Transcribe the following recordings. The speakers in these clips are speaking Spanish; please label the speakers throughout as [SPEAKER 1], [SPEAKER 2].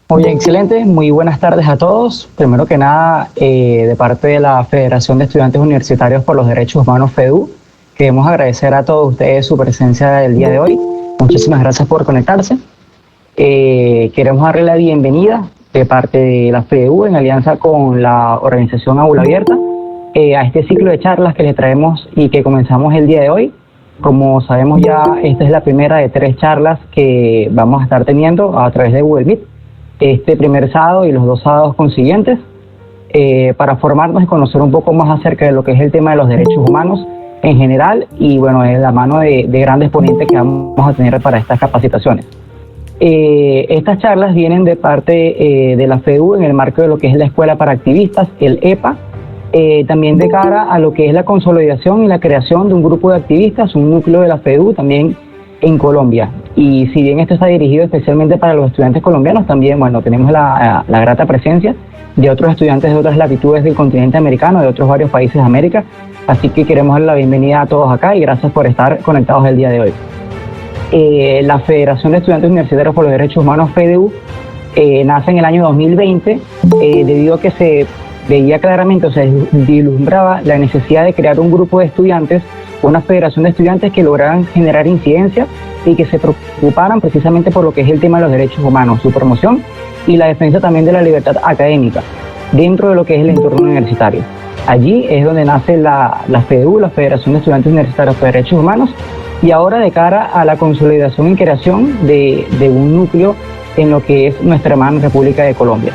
[SPEAKER 1] Muy bien, excelente. Muy buenas tardes a todos. Primero que nada, de parte de la Federación de Estudiantes Universitarios por los Derechos Humanos, FEDU, queremos agradecer a todos ustedes su presencia el día de hoy. Muchísimas gracias por conectarse. Queremos darle la bienvenida de parte de la FEDU en alianza con la organización Aula Abierta a este ciclo de charlas que les traemos y que comenzamos el día de hoy. Como sabemos ya, esta es la primera de 3 charlas que vamos a estar teniendo a través de Google Meet este primer sábado y los 2 sábados consiguientes para formarnos y conocer un poco más acerca de lo que es el tema de los derechos humanos en general y bueno, en la mano de grandes ponentes que vamos a tener para estas capacitaciones. Estas charlas vienen de parte de la FEDU en el marco de lo que es la Escuela para Activistas, el EPA, también de cara a lo que es la consolidación y la creación de un grupo de activistas, un núcleo de la FEDU también en Colombia. Y si bien esto está dirigido especialmente para los estudiantes colombianos, también bueno, tenemos la grata presencia de otros estudiantes de otras latitudes del continente americano, de otros varios países de América. Así que queremos dar la bienvenida a todos acá y gracias por estar conectados el día de hoy. La Federación de Estudiantes Universitarios por los Derechos Humanos, FEDU, nace en el año 2020 debido a que se veía claramente, o sea, vislumbraba la necesidad de crear un grupo de estudiantes, una federación de estudiantes que lograran generar incidencia y que se preocuparan precisamente por lo que es el tema de los derechos humanos, su promoción y la defensa también de la libertad académica dentro de lo que es el entorno universitario. Allí es donde nace la FEDU, la Federación de Estudiantes Universitarios por Derechos Humanos, y ahora de cara a la consolidación y creación de un núcleo en lo que es nuestra hermana República de Colombia.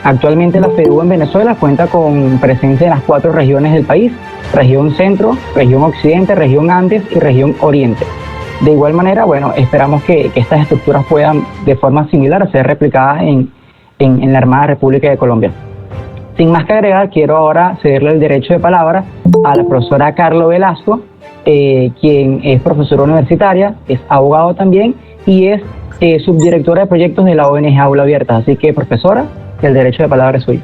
[SPEAKER 1] Actualmente la FEDU en Venezuela cuenta con presencia en las 4 regiones del país: región centro, región occidente, región Andes y región oriente. De igual manera, bueno, esperamos que estas estructuras puedan de forma similar ser replicadas en la hermana República de Colombia. Sin más que agregar, quiero ahora cederle el derecho de palabra a la profesora Carlo Velasco, quien es profesora universitaria, es abogado también y es subdirectora de proyectos de la ONG Aula Abierta. Así que, profesora, el derecho de palabra es suyo.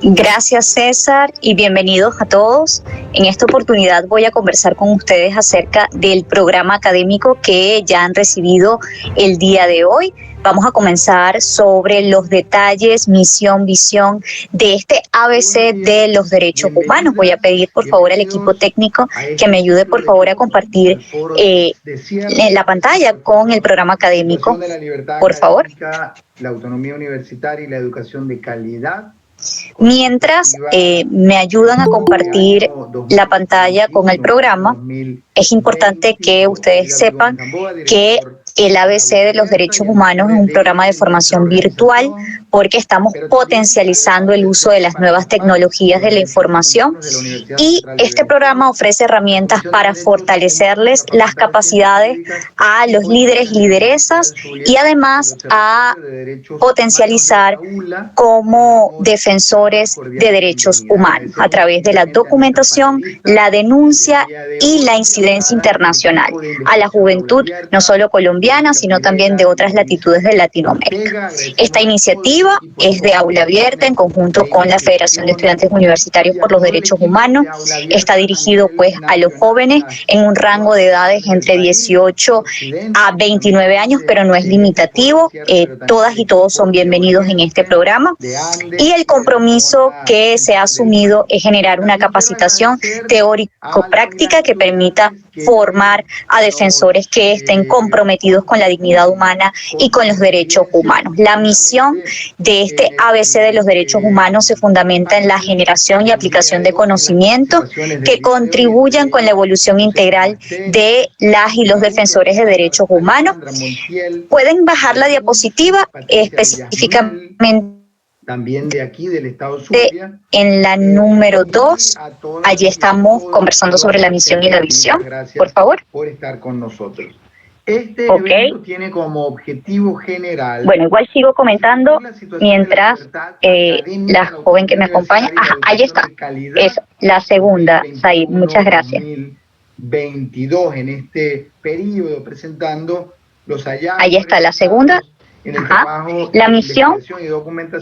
[SPEAKER 2] Gracias, César, y bienvenidos a todos. En esta oportunidad voy a conversar con ustedes acerca del programa académico que ya han recibido el día de hoy. Vamos a comenzar sobre los detalles, misión, visión de este ABC de los derechos humanos. Voy a pedir, por favor, al equipo técnico que me ayude, por favor, a compartir la pantalla con el programa académico. Por favor.
[SPEAKER 3] La autonomía universitaria y la educación de calidad.
[SPEAKER 2] Mientras me ayudan a compartir la pantalla con el programa, es importante que ustedes sepan que el ABC de los derechos humanos es un programa de formación virtual porque estamos potencializando el uso de las nuevas tecnologías de la información y este programa ofrece herramientas para fortalecerles las capacidades a los líderes y lideresas y además a potencializar como defensores de derechos humanos a través de la documentación, la denuncia y la incidencia internacional a la juventud, no solo colombiana, sino también de otras latitudes de Latinoamérica. Esta iniciativa es de Aula Abierta en conjunto con la Federación de Estudiantes Universitarios por los Derechos Humanos. Está dirigido pues a los jóvenes en un rango de edades entre 18 a 29 años, pero no es limitativo. Todas y todos son bienvenidos en este programa. Y el compromiso que se ha asumido es generar una capacitación teórico-práctica que permita formar a defensores que estén comprometidos con la dignidad humana y con los derechos humanos. La misión de este ABC de los derechos humanos se fundamenta en la generación y aplicación de conocimientos que contribuyan con la evolución integral de las y los defensores de derechos humanos. Pueden bajar la diapositiva específicamente.
[SPEAKER 3] También de aquí, del Estado Zulia.
[SPEAKER 2] En la número 2, allí estamos conversando sobre la misión y la visión. Por favor.
[SPEAKER 3] Por estar con nosotros. Este evento tiene como objetivo general...
[SPEAKER 2] Bueno, igual sigo comentando mientras la joven que me acompaña... Ajá, ahí está. Es la segunda, Said. Muchas gracias.
[SPEAKER 3] 2022, en este periodo, presentando los hallazgos...
[SPEAKER 2] Ahí está la segunda. La misión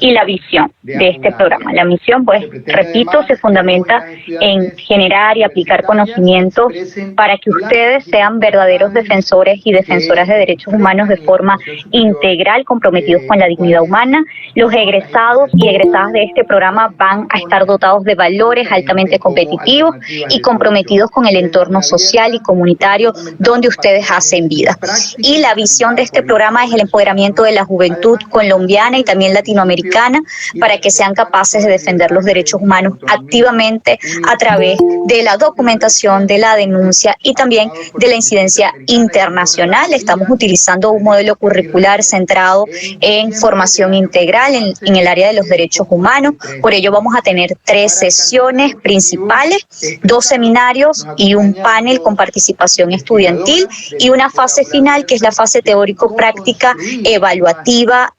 [SPEAKER 2] y la visión de este programa. La misión, pues, repito, se fundamenta en generar y aplicar conocimientos para que ustedes sean verdaderos defensores y defensoras de derechos humanos de forma integral, comprometidos con la dignidad humana. Los egresados y egresadas de este programa van a estar dotados de valores altamente competitivos y comprometidos con el entorno social y comunitario donde ustedes hacen vida. Y la visión de este programa es el empoderamiento de la juventud colombiana y también latinoamericana para que sean capaces de defender los derechos humanos activamente a través de la documentación, de la denuncia y también de la incidencia internacional. Estamos utilizando un modelo curricular centrado en formación integral en el área de los derechos humanos. Por ello vamos a tener 3 sesiones principales, 2 seminarios y un panel con participación estudiantil y una fase final que es la fase teórico-práctica evaluativa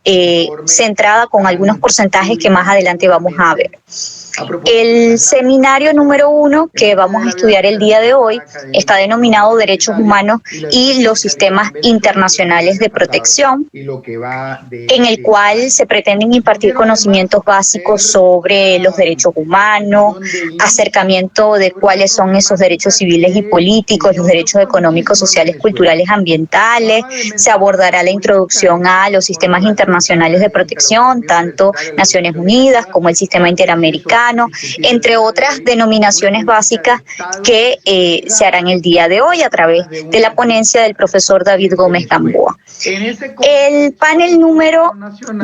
[SPEAKER 2] centrada con algunos porcentajes que más adelante vamos a ver. El seminario número 1 que vamos a estudiar el día de hoy está denominado Derechos Humanos y los Sistemas Internacionales de Protección, en el cual se pretenden impartir conocimientos básicos sobre los derechos humanos, acercamiento de cuáles son esos derechos civiles y políticos, los derechos económicos, sociales, culturales, ambientales. Se abordará la introducción a los sistemas internacionales de protección, tanto Naciones Unidas como el Sistema Interamericano, entre otras denominaciones básicas que se harán el día de hoy a través de la ponencia del profesor David Gómez Gamboa. El panel número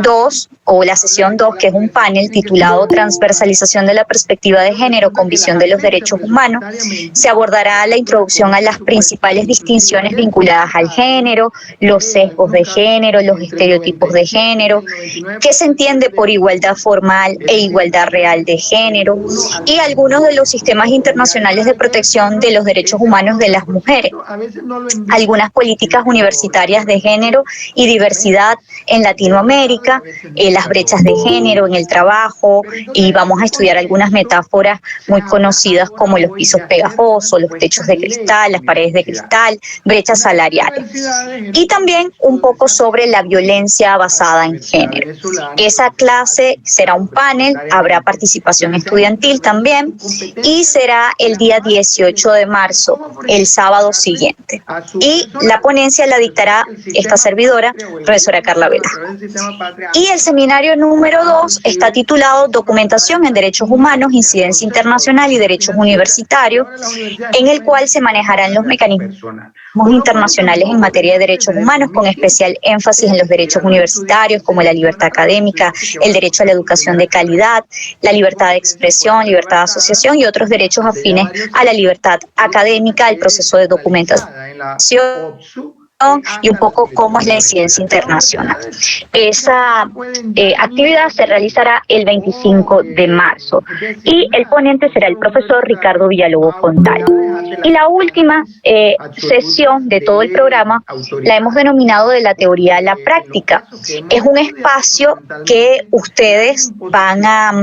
[SPEAKER 2] 2, o la sesión 2, que es un panel titulado Transversalización de la perspectiva de género con visión de los derechos humanos, se abordará la introducción a las principales distinciones vinculadas al género, los sesgos de género, los estereotipos de género, qué se entiende por igualdad formal e igualdad real de género y algunos de los sistemas internacionales de protección de los derechos humanos de las mujeres, algunas políticas universitarias de género y diversidad en Latinoamérica, las brechas de género en el trabajo, y vamos a estudiar algunas metáforas muy conocidas como los pisos pegajosos, los techos de cristal, las paredes de cristal, brechas salariales. Y también un poco sobre la violencia basada en género. Esa clase será un panel, habrá participación estudiantil también y será el día 18 de marzo, el sábado siguiente. Y la ponencia la dictará esta servidora, profesora Carla Vela. Y el seminario número 2 está titulado Documentación en Derechos Humanos, Incidencia Internacional y Derechos Universitarios, en el cual se manejarán los mecanismos internacionales en materia de derechos humanos, con especial énfasis en los derechos universitarios como la libertad académica, el derecho a la educación de calidad, la libertad de expresión, libertad de asociación y otros derechos afines a la libertad académica, el proceso de documentación y un poco cómo es la incidencia internacional. Esa actividad se realizará el 25 de marzo y el ponente será el profesor Ricardo Villalobos Fontal. Y la última sesión de todo el programa la hemos denominado de la teoría a la práctica. Es un espacio que ustedes van a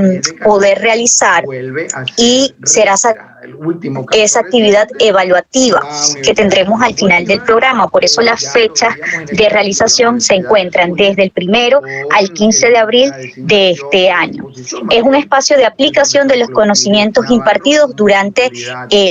[SPEAKER 2] poder realizar y será esa actividad evaluativa que tendremos al final del programa. Por eso las fechas de realización se encuentran desde el 1 al 15 de abril de este año. Es un espacio de aplicación de los conocimientos impartidos durante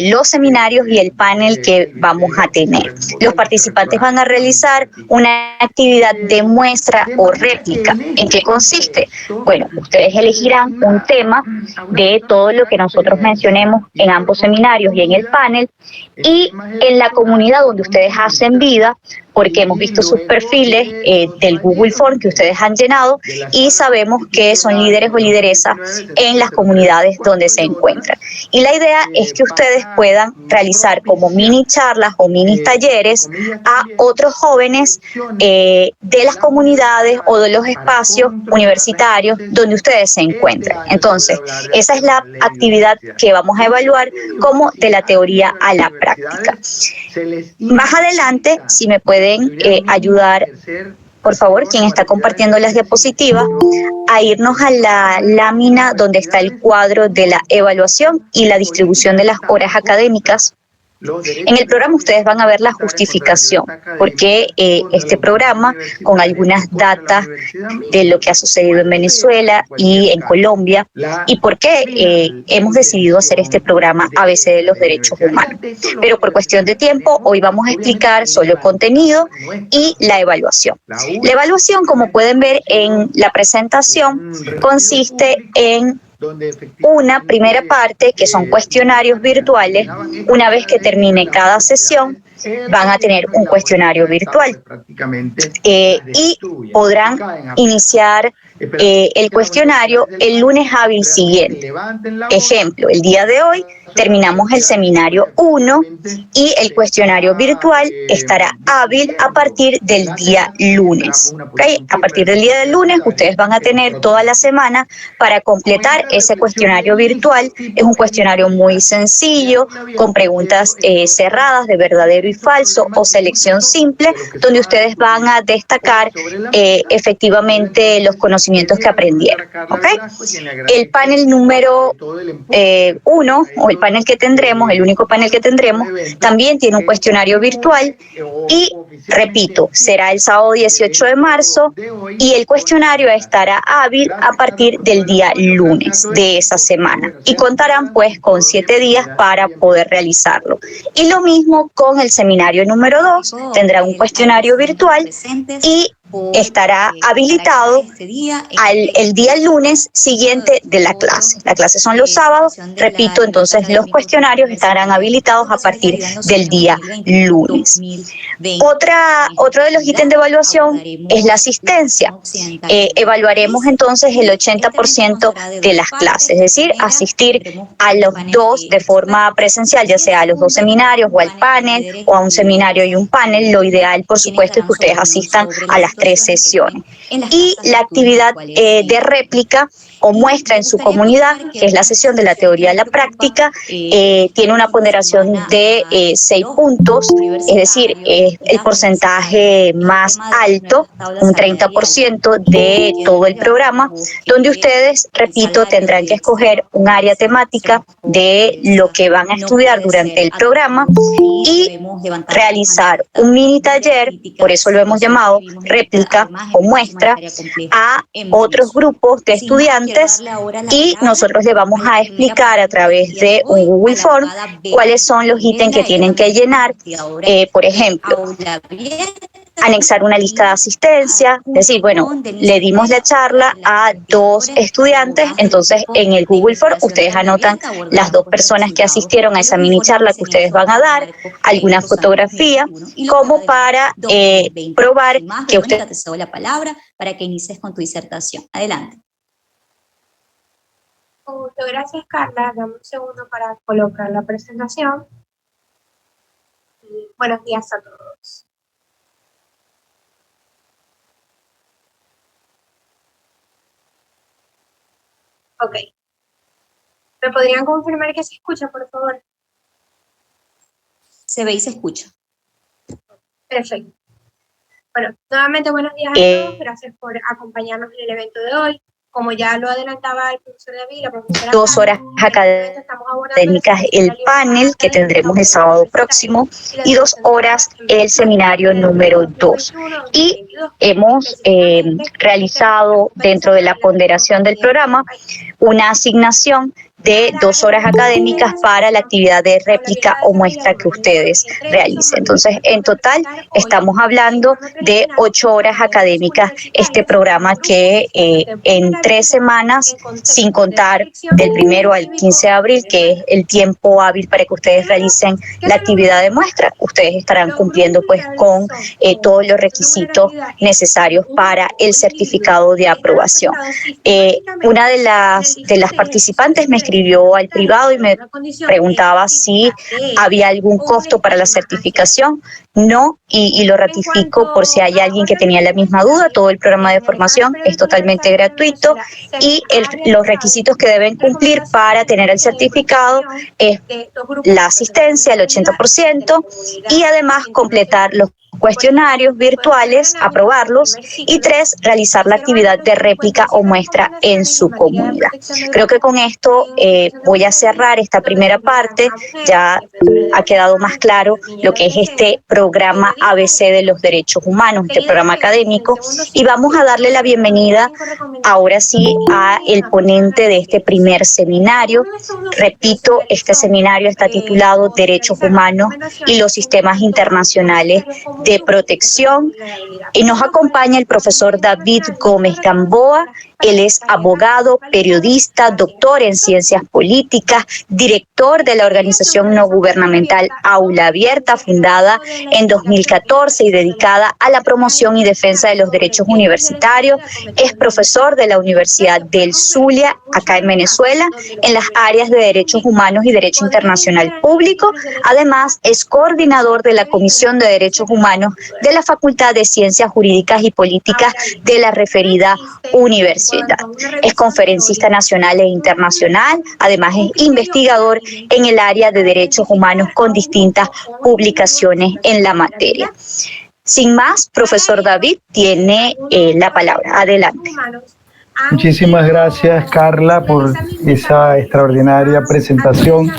[SPEAKER 2] los seminarios y el panel que vamos a tener. Los participantes van a realizar una actividad de muestra o réplica. ¿En qué consiste? Bueno, ustedes elegirán un tema de todo lo que nosotros mencionemos en ambos seminarios y en el panel, y en la comunidad donde ustedes hacen vida, porque hemos visto sus perfiles del Google Form que ustedes han llenado y sabemos que son líderes o lideresas en las comunidades donde se encuentran. Y la idea es que ustedes puedan realizar como mini charlas o mini talleres a otros jóvenes de las comunidades o de los espacios universitarios donde ustedes se encuentran. Entonces, esa es la actividad que vamos a evaluar como de la teoría a la práctica. Más adelante, si me pueden ayudar, por favor, quien está compartiendo las diapositivas, a irnos a la lámina donde está el cuadro de la evaluación y la distribución de las horas académicas. En el programa ustedes van a ver la justificación, porque este programa, con algunas datas de lo que ha sucedido en Venezuela y en Colombia, y por qué hemos decidido hacer este programa ABC de los Derechos Humanos. Pero por cuestión de tiempo, hoy vamos a explicar solo el contenido y la evaluación. La evaluación, como pueden ver en la presentación, consiste en una primera parte, que son cuestionarios virtuales. Una vez que termine cada sesión, van a tener un cuestionario virtual y podrán iniciar el cuestionario el lunes hábil siguiente. Ejemplo, el día de hoy terminamos el seminario 1 y el cuestionario virtual estará hábil a partir del día lunes. ¿Okay? A partir del día del lunes ustedes van a tener toda la semana para completar ese cuestionario virtual. Es un cuestionario muy sencillo, con preguntas cerradas de verdadero y falso o selección simple, donde ustedes van a destacar efectivamente los conocimientos que aprendieron. ¿Okay? El panel número 1, o el panel que tendremos, el único panel que tendremos, también tiene un cuestionario virtual y, repito, será el sábado 18 de marzo y el cuestionario estará hábil a partir del día lunes de esa semana y contarán pues con 7 días para poder realizarlo. Y lo mismo con el seminario número 2, tendrá un cuestionario virtual y estará habilitado el día lunes siguiente de la clase. La clase son los sábados, repito, entonces los cuestionarios estarán habilitados a partir del día lunes. Otro de los ítems de evaluación es la asistencia. Evaluaremos entonces el 80% de las clases, es decir, asistir a los dos de forma presencial, ya sea a los 2 seminarios o al panel o a un seminario y un panel. Lo ideal, por supuesto, es que ustedes asistan a las 3 sesiones. Y la actividad de réplica o muestra en su comunidad, que es la sesión de la teoría a la práctica, tiene una ponderación de 6 puntos, es decir, el porcentaje más alto, un 30% de todo el programa, donde ustedes, repito, tendrán que escoger un área temática de lo que van a estudiar durante el programa y realizar un mini taller, por eso lo hemos llamado réplica o muestra, a otros grupos de estudiantes, y nosotros le vamos a explicar a través de un Google Form cuáles son los ítems que tienen que llenar. Por ejemplo, anexar una lista de asistencia, es decir, bueno, le dimos la charla a 2 estudiantes, entonces en el Google Form ustedes anotan las 2 personas que asistieron a esa mini charla que ustedes van a dar, alguna fotografía, como para probar que usted...
[SPEAKER 4] Te cedo la palabra para que inicies con tu disertación. Adelante.
[SPEAKER 5] Muchas gracias, Carla. Dame un segundo para colocar la presentación. Y buenos días a todos. Ok. ¿Me podrían confirmar que se escucha, por favor?
[SPEAKER 4] Se ve y se escucha.
[SPEAKER 5] Perfecto. Bueno, nuevamente buenos días a todos. Gracias por acompañarnos en el evento de hoy. Como ya lo adelantaba el profesor David, la profesora...
[SPEAKER 2] 2 horas académicas el panel que tendremos el sábado próximo y 2 horas el seminario número 2. Y hemos realizado dentro de la ponderación del programa una asignación de 2 horas académicas para la actividad de réplica o muestra que ustedes realicen. Entonces, en total, estamos hablando de 8 horas académicas este programa que en 3 semanas, sin contar del 1 al 15 de abril, que es el tiempo hábil para que ustedes realicen la actividad de muestra, ustedes estarán cumpliendo pues con todos los requisitos necesarios para el certificado de aprobación. Una de las participantes me escribió al privado y me preguntaba si había algún costo para la certificación. No, y lo ratifico por si hay alguien que tenía la misma duda. Todo el programa de formación es totalmente gratuito y los requisitos que deben cumplir para tener el certificado es la asistencia, el 80%, y además completar los cuestionarios virtuales, aprobarlos, y 3, realizar la actividad de réplica o muestra en su comunidad. Creo que con esto voy a cerrar esta primera parte. Ya ha quedado más claro lo que es este programa ABC de los derechos humanos, este programa académico, y vamos a darle la bienvenida ahora sí a el ponente de este primer seminario. Repito, este seminario está titulado Derechos Humanos y los Sistemas Internacionales de Protección, y nos acompaña el profesor David Gómez Gamboa. Él es abogado, periodista, doctor en ciencias políticas, director de la organización no gubernamental Aula Abierta, fundada en 2014 y dedicada a la promoción y defensa de los derechos universitarios. Es profesor de la Universidad del Zulia, acá en Venezuela, en las áreas de derechos humanos y derecho internacional público. Además, es coordinador de la Comisión de Derechos Humanos de la Facultad de Ciencias Jurídicas y Políticas de la referida universidad. Es conferencista nacional e internacional, además es investigador en el área de derechos humanos con distintas publicaciones en la materia. Sin más, profesor David tiene la palabra. Adelante.
[SPEAKER 6] Muchísimas gracias, Carla, por esa extraordinaria presentación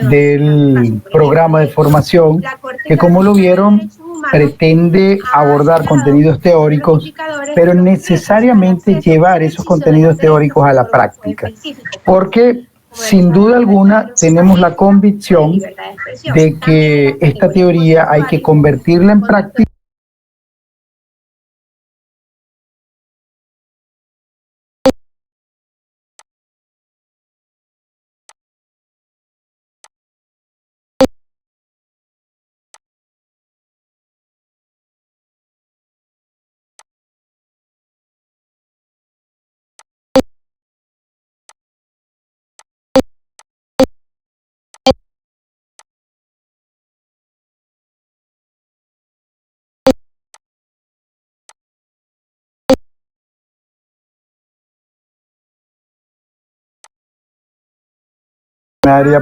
[SPEAKER 6] del programa de formación que, como lo vieron, pretende abordar contenidos teóricos, pero necesariamente llevar esos contenidos teóricos a la práctica, porque sin duda alguna tenemos la convicción de que esta teoría hay que convertirla en práctica.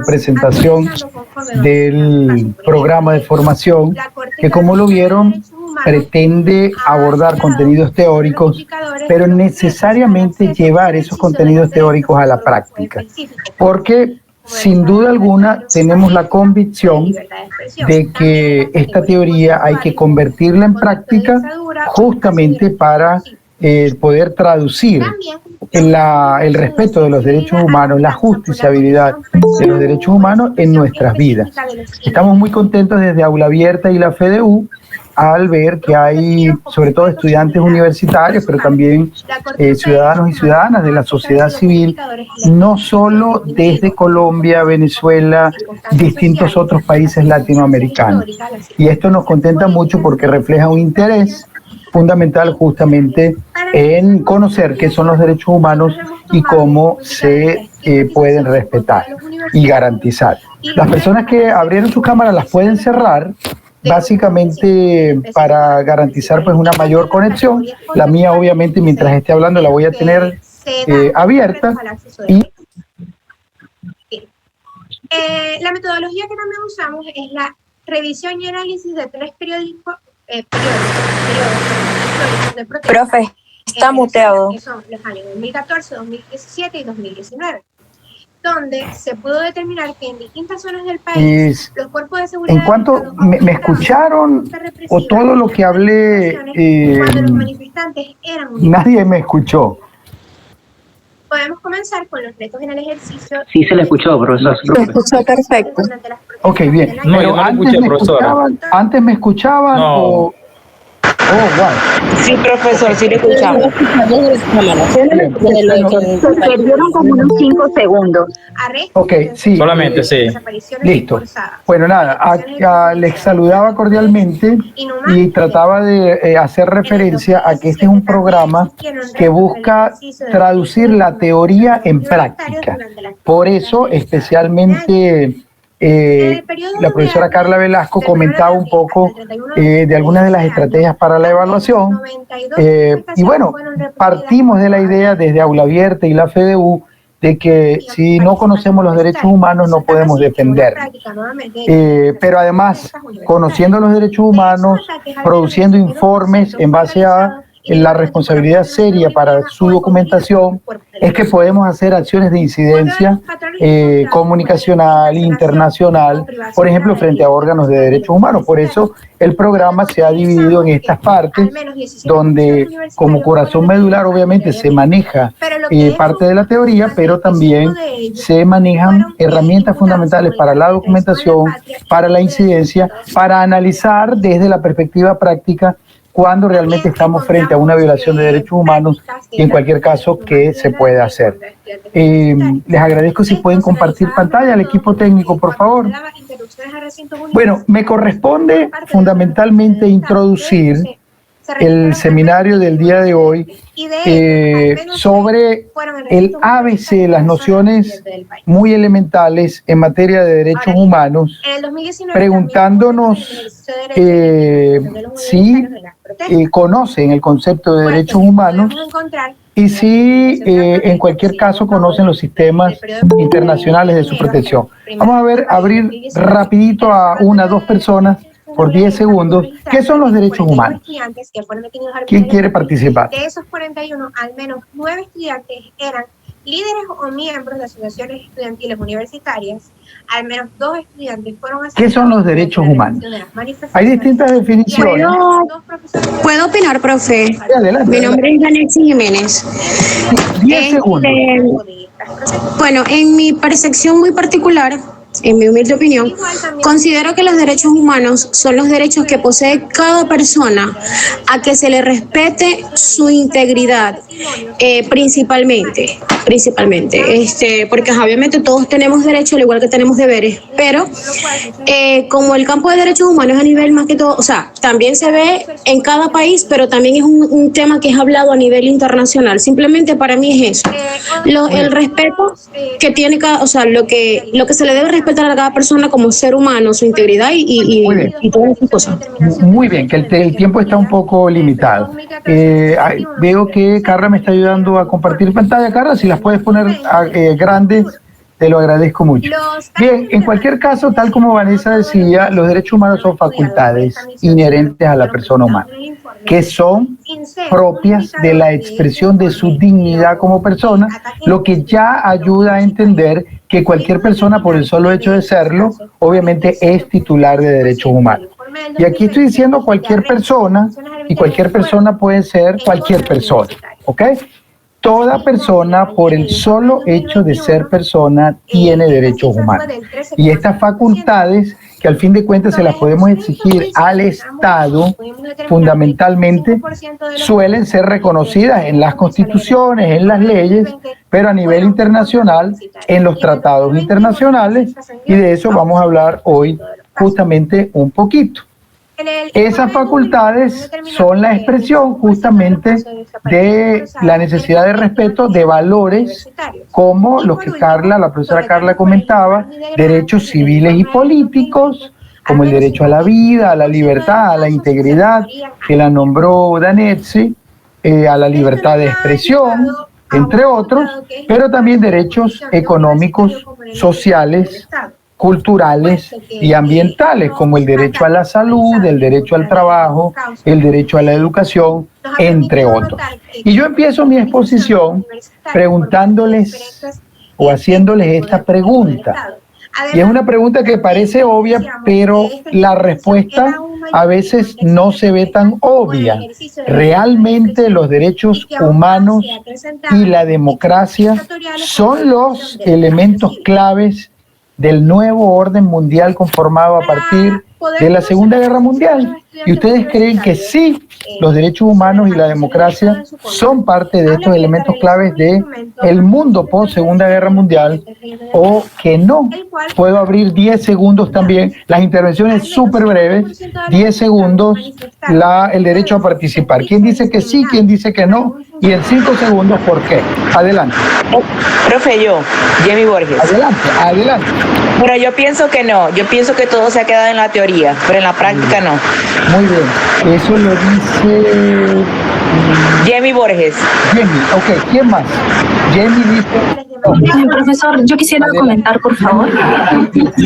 [SPEAKER 6] Presentación del programa de formación que, como lo vieron, pretende abordar contenidos teóricos, pero necesariamente llevar esos contenidos teóricos a la práctica, porque sin duda alguna tenemos la convicción de que esta teoría hay que convertirla en práctica justamente para poder traducir el respeto de los derechos humanos, la justiciabilidad de los derechos humanos en nuestras vidas. Estamos muy contentos desde Aula Abierta y la FDU al ver que hay sobre todo estudiantes universitarios, pero también ciudadanos y ciudadanas de la sociedad civil, no solo desde Colombia, Venezuela, distintos otros países latinoamericanos. Y esto nos contenta mucho porque refleja un interés fundamental justamente en conocer qué son los derechos humanos y cómo se pueden respetar y garantizar. Las personas que abrieron sus cámaras las pueden cerrar, básicamente para garantizar pues una mayor conexión. La mía obviamente mientras esté hablando la voy a tener abierta. Y
[SPEAKER 5] la metodología que también usamos es la revisión y análisis de 3 periódicos de protesta.
[SPEAKER 7] Profe, está muteado.
[SPEAKER 5] Que son los años 2014, 2017 y 2019, donde se pudo determinar que en distintas zonas del país los cuerpos de seguridad...
[SPEAKER 6] ¿En cuanto me escucharon o todo lo que hablé?
[SPEAKER 5] Cuando los manifestantes eran...
[SPEAKER 6] Nadie me escuchó.
[SPEAKER 5] Podemos comenzar con los retos en el ejercicio...
[SPEAKER 1] Sí, se le escuchó, profesor.
[SPEAKER 7] Se escuchó perfecto.
[SPEAKER 6] Ok, bien.
[SPEAKER 8] No, yo no escuché, profesora.
[SPEAKER 6] ¿Antes me escuchaban
[SPEAKER 8] No.
[SPEAKER 6] o...? Oh, wow.
[SPEAKER 7] Sí, profesor, sí le escuchamos.
[SPEAKER 2] Se perdieron como unos 5 segundos.
[SPEAKER 6] Ok, sí.
[SPEAKER 8] Solamente, sí.
[SPEAKER 6] Listo. Bueno, nada, les saludaba cordialmente y trataba de hacer referencia a que este es un programa que busca traducir la teoría en práctica. Por eso, especialmente... la profesora Carla Velasco comentaba un poco de algunas de las estrategias para la evaluación y bueno, partimos de la idea desde Aula Abierta y la FDU de que si no conocemos los derechos humanos no podemos defender. Pero además, conociendo los derechos humanos, produciendo informes en base a la responsabilidad seria para su documentación, es que podemos hacer acciones de incidencia comunicacional, internacional, por ejemplo, frente a órganos de derechos humanos. Por eso el programa se ha dividido en estas partes, donde como corazón medular obviamente se maneja parte de la teoría, pero también se manejan herramientas fundamentales para la documentación, para la incidencia, para analizar desde la perspectiva práctica cuando realmente estamos frente a una violación de derechos humanos y en cualquier caso, ¿qué se puede hacer? Les agradezco si pueden compartir pantalla al equipo técnico, por favor. Bueno, me corresponde fundamentalmente introducir el seminario del día de hoy sobre el ABC, las nociones muy elementales en materia de derechos humanos, preguntándonos si conocen el concepto de derechos humanos y si en cualquier caso conocen los sistemas internacionales de su protección. Vamos a ver, abrir rapidito a una o dos personas por 10 segundos. ¿Qué son los derechos humanos? ¿Quién quiere participar?
[SPEAKER 5] De esos 41, al menos 9 estudiantes eran líderes o miembros de asociaciones estudiantiles universitarias. Al menos 2 estudiantes fueron...
[SPEAKER 6] ¿Qué son los derechos humanos? Hay distintas definiciones.
[SPEAKER 9] ¿Puedo opinar, profe?
[SPEAKER 6] Adelante.
[SPEAKER 9] Mi nombre es Janexi Jiménez.
[SPEAKER 6] 10 segundos.
[SPEAKER 9] Bueno, en mi percepción muy particular, en mi humilde opinión, considero que los derechos humanos son los derechos que posee cada persona a que se le respete su integridad, principalmente, porque obviamente todos tenemos derechos al igual que tenemos deberes, pero como el campo de derechos humanos a nivel más que todo, o sea, también se ve en cada país, pero también es un tema que es hablado a nivel internacional. Simplemente para mí es eso, el respeto que tiene cada, o sea, lo que se le debe respetar a cada persona como ser humano, su integridad y todas esas cosas.
[SPEAKER 6] Muy bien, que el tiempo está un poco limitado. Veo que Carla me está ayudando a compartir pantalla. Carla, si las puedes poner grandes, te lo agradezco mucho. Bien, en cualquier caso, tal como Vanessa decía, los derechos humanos son facultades inherentes a la persona humana, que son propias de la expresión de su dignidad como persona, lo que ya ayuda a entender que cualquier persona, por el solo hecho de serlo, obviamente es titular de derechos humanos. Y aquí estoy diciendo cualquier persona, y cualquier persona puede ser cualquier persona, ¿ok? Toda persona, por el solo hecho de ser persona, tiene derechos humanos. Y estas facultades, que al fin de cuentas se las podemos exigir al Estado, fundamentalmente, suelen ser reconocidas en las constituciones, en las leyes, pero a nivel internacional, en los tratados internacionales, y de eso vamos a hablar hoy justamente un poquito. Esas facultades son la expresión justamente de la necesidad de respeto de valores como los que la profesora Carla comentaba, derechos civiles y políticos, como el derecho a la vida, a la libertad, a la integridad, que la nombró Danetzi, a la libertad de expresión, entre otros, pero también derechos económicos, sociales, culturales y ambientales, como el derecho a la salud, el derecho al trabajo, el derecho a la educación, entre otros. Y yo empiezo mi exposición preguntándoles o haciéndoles esta pregunta. Y es una pregunta que parece obvia, pero la respuesta a veces no se ve tan obvia. ¿Realmente los derechos humanos y la democracia son los elementos claves del nuevo orden mundial conformado a partir de la Segunda Guerra Mundial? ¿Y ustedes creen que sí, los derechos humanos y la democracia son parte de estos elementos claves de el mundo post Segunda Guerra Mundial, o que no? Puedo abrir 10 segundos también, las intervenciones súper breves, 10 segundos, el derecho a participar. ¿Quién dice que sí, quién dice que no? Y en 5 segundos, ¿por qué? Adelante.
[SPEAKER 7] Profe, Jamie Borges.
[SPEAKER 6] Adelante.
[SPEAKER 7] Pero yo pienso que no, yo pienso que todo se ha quedado en la teoría, pero en la práctica no.
[SPEAKER 6] Muy bien, eso lo dice...
[SPEAKER 7] Jamie Borges.
[SPEAKER 6] Jamie, ok, ¿quién más? Jenny dice...
[SPEAKER 10] Profesor, yo quisiera comentar, por favor.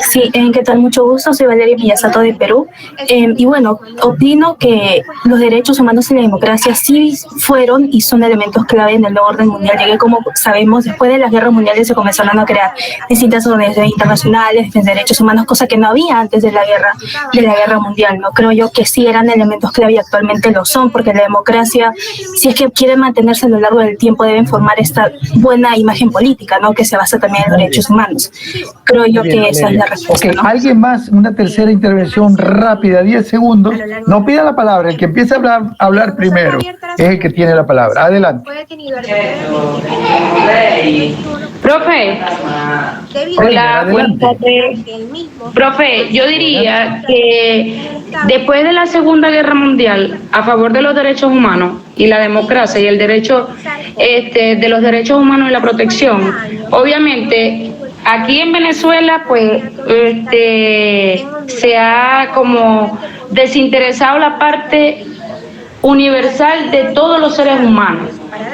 [SPEAKER 10] Sí, ¿qué tal? Mucho gusto. Soy Valeria Villasato de Perú. Y bueno, opino que los derechos humanos y la democracia sí fueron y son elementos clave en el nuevo orden mundial, ya que, como sabemos, después de las guerras mundiales se comenzaron a crear distintas organizaciones internacionales de derechos humanos, cosa que no había antes de la guerra mundial. No creo yo que sí eran elementos clave y actualmente lo son, porque la democracia, si es que quiere mantenerse a lo largo del tiempo, deben formar esta buena imagen política, ¿no? Que se basa también en los derechos humanos. Creo yo que esa es la respuesta, ¿no?
[SPEAKER 6] ¿Alguien más? Una tercera intervención rápida, 10 segundos. No pida la palabra, el que empiece a hablar primero es el que tiene la palabra. Adelante.
[SPEAKER 11] Profe, hola, buenas tardes. Profe, yo diría que después de la Segunda Guerra Mundial, a favor de los derechos humanos y la democracia y el derecho de los derechos humanos y la protección, obviamente aquí en Venezuela pues se ha como desinteresado la parte universal de todos los seres humanos,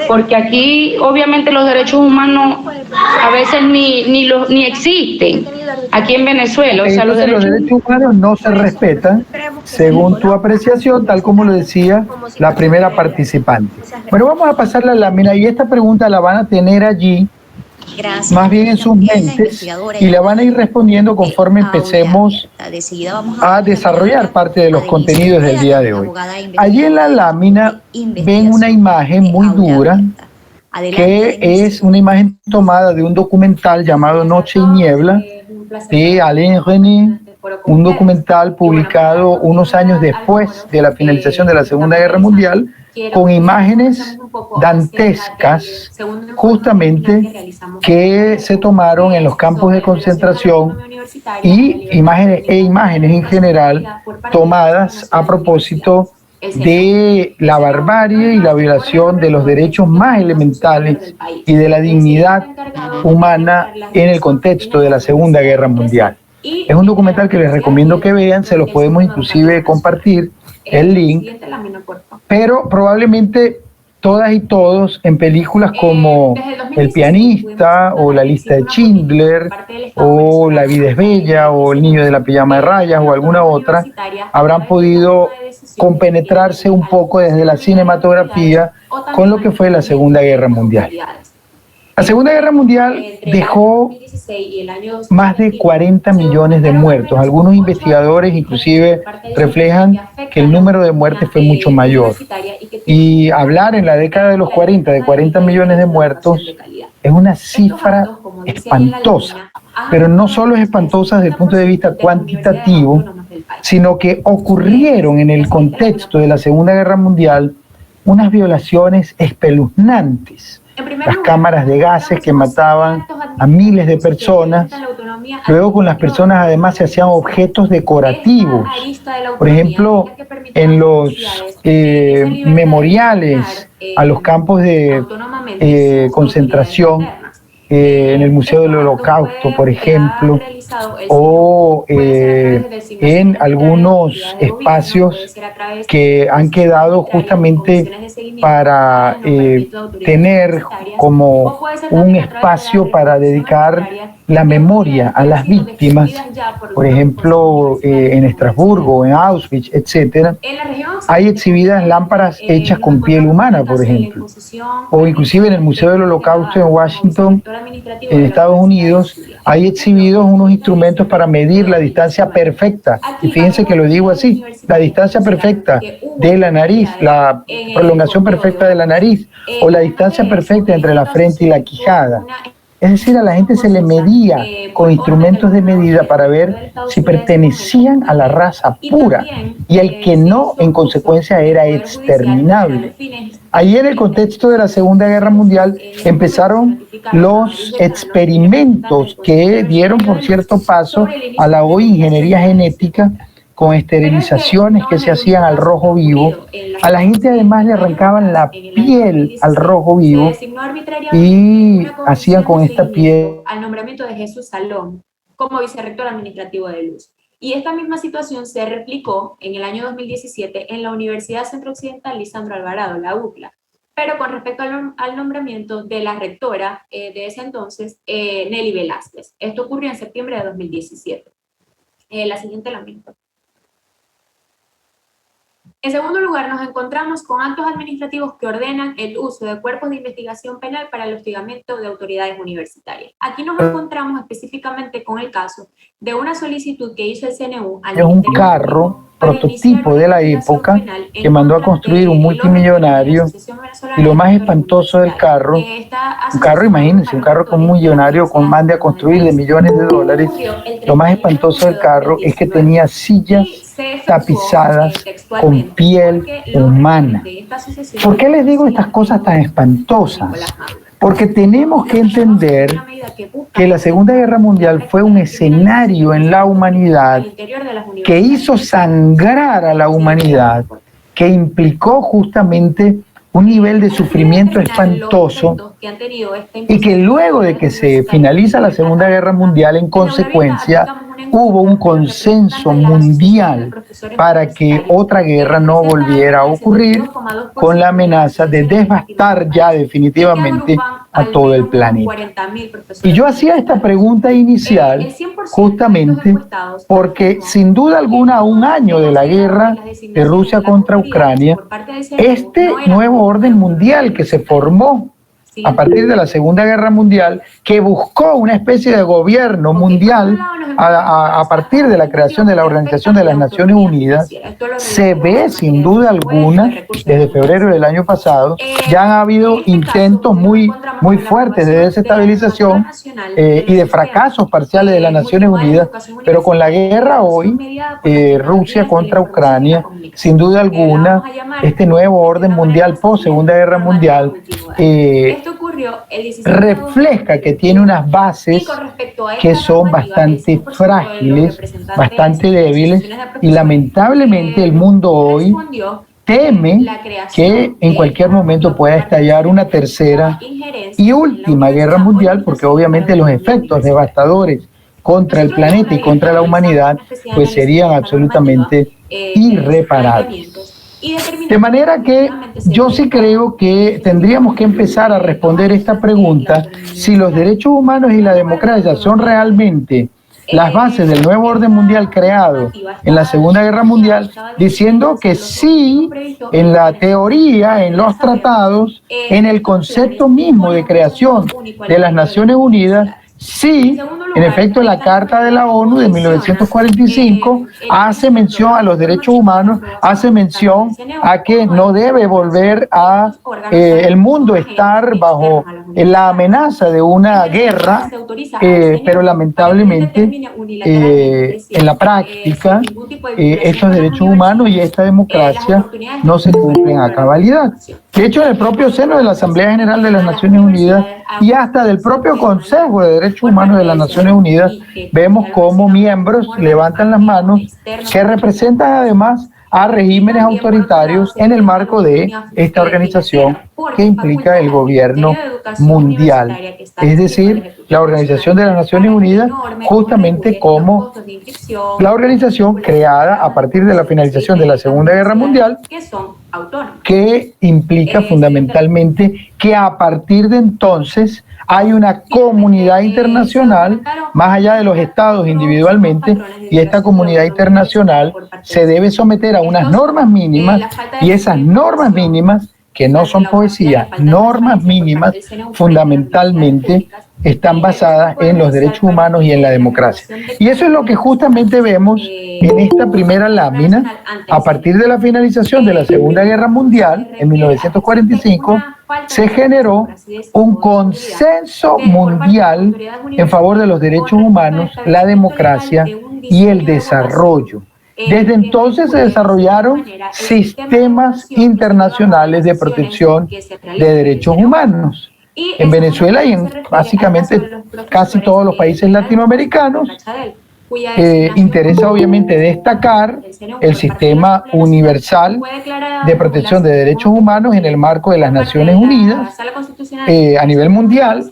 [SPEAKER 11] porque aquí obviamente los derechos humanos a veces ni existen aquí en Venezuela. O sea, los derechos
[SPEAKER 6] humanos no se respetan según tu apreciación, tal como lo decía la primera participante. Bueno, vamos a pasar la lámina y esta pregunta la van a tener allí más bien en sus mentes y la van a ir respondiendo conforme empecemos a desarrollar parte de los contenidos del día de hoy. Allí en la lámina ven una imagen muy dura que es una imagen tomada de un documental llamado Noche y Niebla de Alain René, un documental publicado unos años después de la finalización de la Segunda Guerra Mundial, con imágenes dantescas justamente que se tomaron en los campos de concentración y imágenes en general tomadas a propósito de la barbarie y la violación de los derechos más elementales y de la dignidad humana en el contexto de la Segunda Guerra Mundial. Es un documental que les recomiendo que vean, se los podemos inclusive compartir el link, pero probablemente todas y todos en películas como El pianista o La lista de Schindler o La vida es bella o El niño de la pijama de rayas o alguna otra habrán podido compenetrarse un poco desde la cinematografía con lo que fue la Segunda Guerra Mundial. La Segunda Guerra Mundial dejó más de 40 millones de muertos. Algunos investigadores inclusive reflejan que el número de muertes fue mucho mayor. Y hablar en la década de los 40 de 40 millones de muertos es una cifra espantosa. Pero no solo es espantosa desde el punto de vista cuantitativo, sino que ocurrieron en el contexto de la Segunda Guerra Mundial unas violaciones espeluznantes. Las cámaras de gases que mataban a miles de personas. Luego con las personas además se hacían objetos decorativos. Por ejemplo, en los memoriales a los campos de concentración, en el Museo del Holocausto, por ejemplo, o en algunos espacios que han quedado justamente para tener como un espacio para dedicar la memoria a las víctimas, por ejemplo, en Estrasburgo, en Auschwitz, etcétera. Hay exhibidas lámparas hechas con piel humana, por ejemplo, o inclusive en el Museo del Holocausto en Washington, en Estados Unidos, hay exhibidos unos instrumentos para medir la distancia perfecta, y fíjense que lo digo así, la distancia perfecta de la nariz, la prolongación perfecta de la nariz, o la distancia perfecta entre la frente y la quijada. Es decir, a la gente se le medía con instrumentos de medida para ver si pertenecían a la raza pura, y el que no, en consecuencia, era exterminable. Ahí en el contexto de la Segunda Guerra Mundial empezaron los experimentos que dieron, por cierto, paso a la hoy ingeniería genética, con esterilizaciones que se hacían al rojo vivo. A la gente además le arrancaban la piel al rojo vivo y hacían con esta piel
[SPEAKER 12] al nombramiento de Jesús Salón como vicerrector administrativo de Luz. Y esta misma situación se replicó en el año 2017 en la Universidad Centro Occidental Lisandro Alvarado, la UCLA, pero con respecto al nombramiento de la rectora de ese entonces, Nelly Velázquez. Esto ocurrió en septiembre de 2017. La siguiente lámina. En segundo lugar, nos encontramos con actos administrativos que ordenan el uso de cuerpos de investigación penal para el hostigamiento de autoridades universitarias. Aquí nos encontramos específicamente con el caso de una solicitud que hizo el CNU al
[SPEAKER 6] es un carro prototipo de la época que mandó a construir un multimillonario, y lo más espantoso del carro, un carro, imagínense, un carro con un millonario mande a construir de millones de dólares, lo más espantoso del carro es que tenía sillas tapizadas con piel humana. ¿Por qué les digo estas cosas tan espantosas? Porque tenemos que entender que la Segunda Guerra Mundial fue un escenario en la humanidad que hizo sangrar a la humanidad, que implicó justamente un nivel de sufrimiento espantoso, y que luego de que se finaliza la Segunda Guerra Mundial, en consecuencia, hubo un consenso mundial para que otra guerra no volviera a ocurrir, con la amenaza de devastar ya definitivamente a todo el planeta. Y yo hacía esta pregunta inicial justamente porque, sin duda alguna, a un año de la guerra de Rusia contra Ucrania, este nuevo orden mundial que se formó a partir de la Segunda Guerra Mundial, que buscó una especie de gobierno mundial a partir de la creación de la Organización de las Naciones Unidas, se ve sin duda alguna, desde febrero del año pasado, ya han habido intentos muy fuertes de desestabilización y de fracasos parciales de las Naciones Unidas, pero con la guerra hoy, Rusia contra Ucrania, sin duda alguna, este nuevo orden mundial post Segunda Guerra Mundial refleja que tiene unas bases que son bastante frágiles, bastante débiles, y lamentablemente el mundo hoy teme que en cualquier momento pueda estallar una tercera y última guerra mundial, porque obviamente los efectos devastadores contra el planeta y contra la humanidad pues serían absolutamente irreparables. De manera que yo sí creo que tendríamos que empezar a responder esta pregunta: si los derechos humanos y la democracia son realmente las bases del nuevo orden mundial creado en la Segunda Guerra Mundial, diciendo que sí, en la teoría, en los tratados, en el concepto mismo de creación de las Naciones Unidas, sí, en efecto, la Carta de la ONU de 1945 hace mención a los derechos humanos, hace mención a que no debe volver a el mundo estar bajo la amenaza de una guerra, pero lamentablemente en la práctica estos derechos humanos y esta democracia no se cumplen a cabalidad. De hecho, en el propio seno de la Asamblea General de las Naciones Unidas y hasta del propio Consejo de Derechos Humanos de las Naciones Unidas, vemos cómo miembros levantan las manos que representan además a regímenes autoritarios en el marco de esta organización que implica el gobierno mundial, es decir, la Organización de las Naciones Unidas, justamente como la organización creada a partir de la finalización de la Segunda Guerra Mundial, que implica fundamentalmente que a partir de entonces hay una comunidad internacional, más allá de los estados individualmente, y esta comunidad internacional se debe someter a unas normas mínimas, y esas normas mínimas, que no son poesía, normas mínimas, fundamentalmente están basadas en los derechos humanos y en la democracia. Y eso es lo que justamente vemos en esta primera lámina. A partir de la finalización de la Segunda Guerra Mundial, en 1945, se generó un consenso mundial en favor de los derechos humanos, la democracia y el desarrollo. Desde entonces se desarrollaron sistemas internacionales de protección de derechos humanos. En Venezuela y en básicamente casi todos los países latinoamericanos, interesa obviamente destacar el sistema universal de protección de derechos humanos en el marco de las Naciones Unidas a nivel mundial,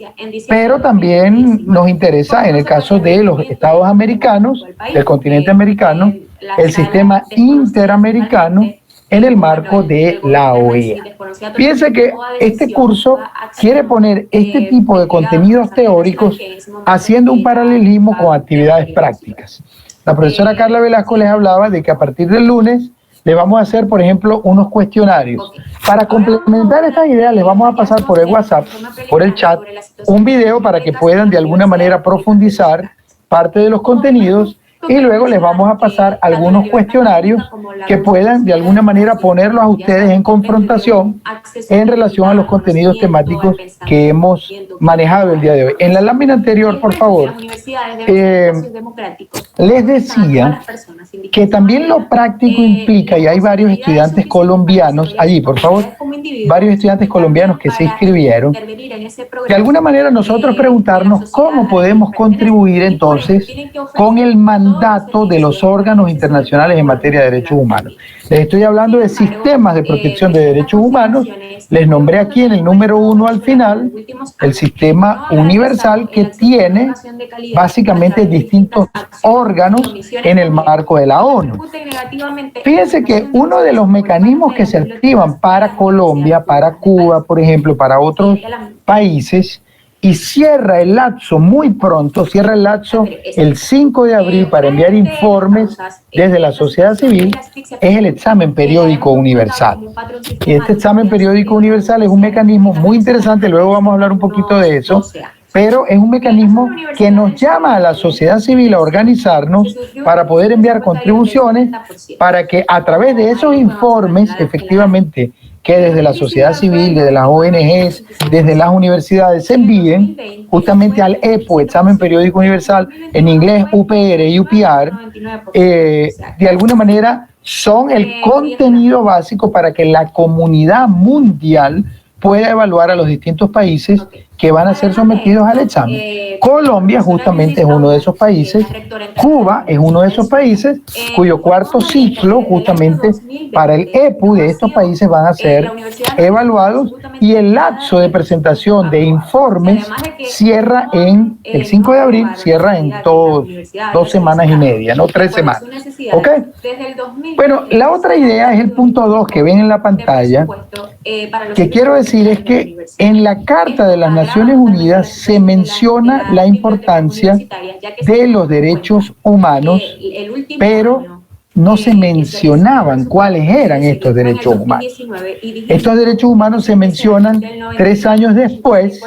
[SPEAKER 6] pero también nos interesa, en el caso de los Estados americanos, del continente americano, el sistema interamericano en el marco de la OEA. Fíjense que este curso quiere poner este tipo de contenidos teóricos haciendo un paralelismo con actividades prácticas. La profesora Carla Velasco les hablaba de que a partir del lunes le vamos a hacer, por ejemplo, unos cuestionarios. Para complementar estas ideas, les vamos a pasar por el WhatsApp, por el chat, un video para que puedan de alguna manera profundizar parte de los contenidos y luego les vamos a pasar algunos cuestionarios que puedan de alguna manera ponerlos a ustedes en confrontación en relación a los contenidos temáticos que hemos manejado el día de hoy. En la lámina anterior, por favor, les decía que también lo práctico implica, y hay varios estudiantes colombianos allí, por favor, varios estudiantes colombianos que se inscribieron, de alguna manera nosotros preguntarnos cómo podemos contribuir entonces con el mandato de los órganos internacionales en materia de derechos humanos. Les estoy hablando de sistemas de protección de derechos humanos. Les nombré aquí en el número 1 al final el sistema universal que tiene básicamente distintos órganos en el marco de la ONU. Fíjense que uno de los mecanismos que se activan para Colombia, para Cuba, por ejemplo, para otros países, y cierra el lapso muy pronto, cierra el lapso el 5 de abril para enviar informes desde la sociedad civil, es el examen periódico universal. Y este examen periódico universal es un mecanismo muy interesante, luego vamos a hablar un poquito de eso, pero es un mecanismo que nos llama a la sociedad civil a organizarnos para poder enviar contribuciones para que a través de esos informes, efectivamente, que desde la sociedad civil, desde las ONGs, desde las universidades se envíen justamente al EPU, Examen Periódico Universal, en inglés UPR y UPR, de alguna manera son el contenido básico para que la comunidad mundial pueda evaluar a los distintos países que van a ser sometidos al examen. Colombia justamente es uno de esos países, Cuba es uno de esos países cuyo cuarto ciclo justamente para el EPU de estos países van a ser evaluados y el lapso de presentación de informes cierra en el 5 de abril, cierra en 2 semanas y media, no 3 semanas. ¿Ok? Bueno, la otra idea es el punto 2 que ven en la pantalla, que quiero decir es que en la Carta de las Naciones Unidas se menciona la importancia de los derechos humanos, pero no se mencionaban cuáles eran estos derechos humanos. Estos derechos humanos se mencionan 3 años después,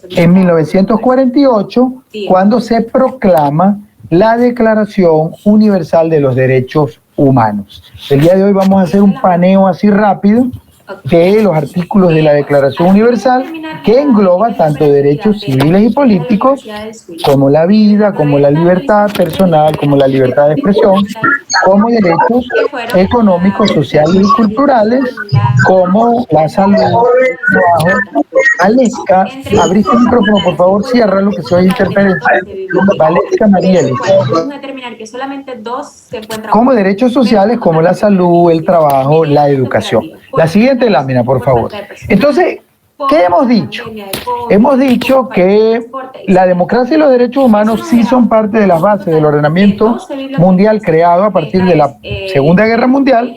[SPEAKER 6] en 1948, cuando se proclama la Declaración Universal de los Derechos Humanos. El día de hoy vamos a hacer un paneo así rápido de los artículos de la Declaración Universal que engloba tanto derechos civiles y políticos como la vida, como la libertad personal, como la libertad de expresión, como derechos económicos, sociales y culturales, como la salud, el trabajo. Aleska, abriste el micrófono, por favor, ciérralo, que soy interferencia. Valesca Marieli. Como derechos sociales, como la salud, el trabajo, la educación. La siguiente lámina, por favor. Entonces, ¿qué hemos dicho? Hemos dicho que la democracia y los derechos humanos sí son parte de las bases del ordenamiento mundial creado a partir de la Segunda Guerra Mundial,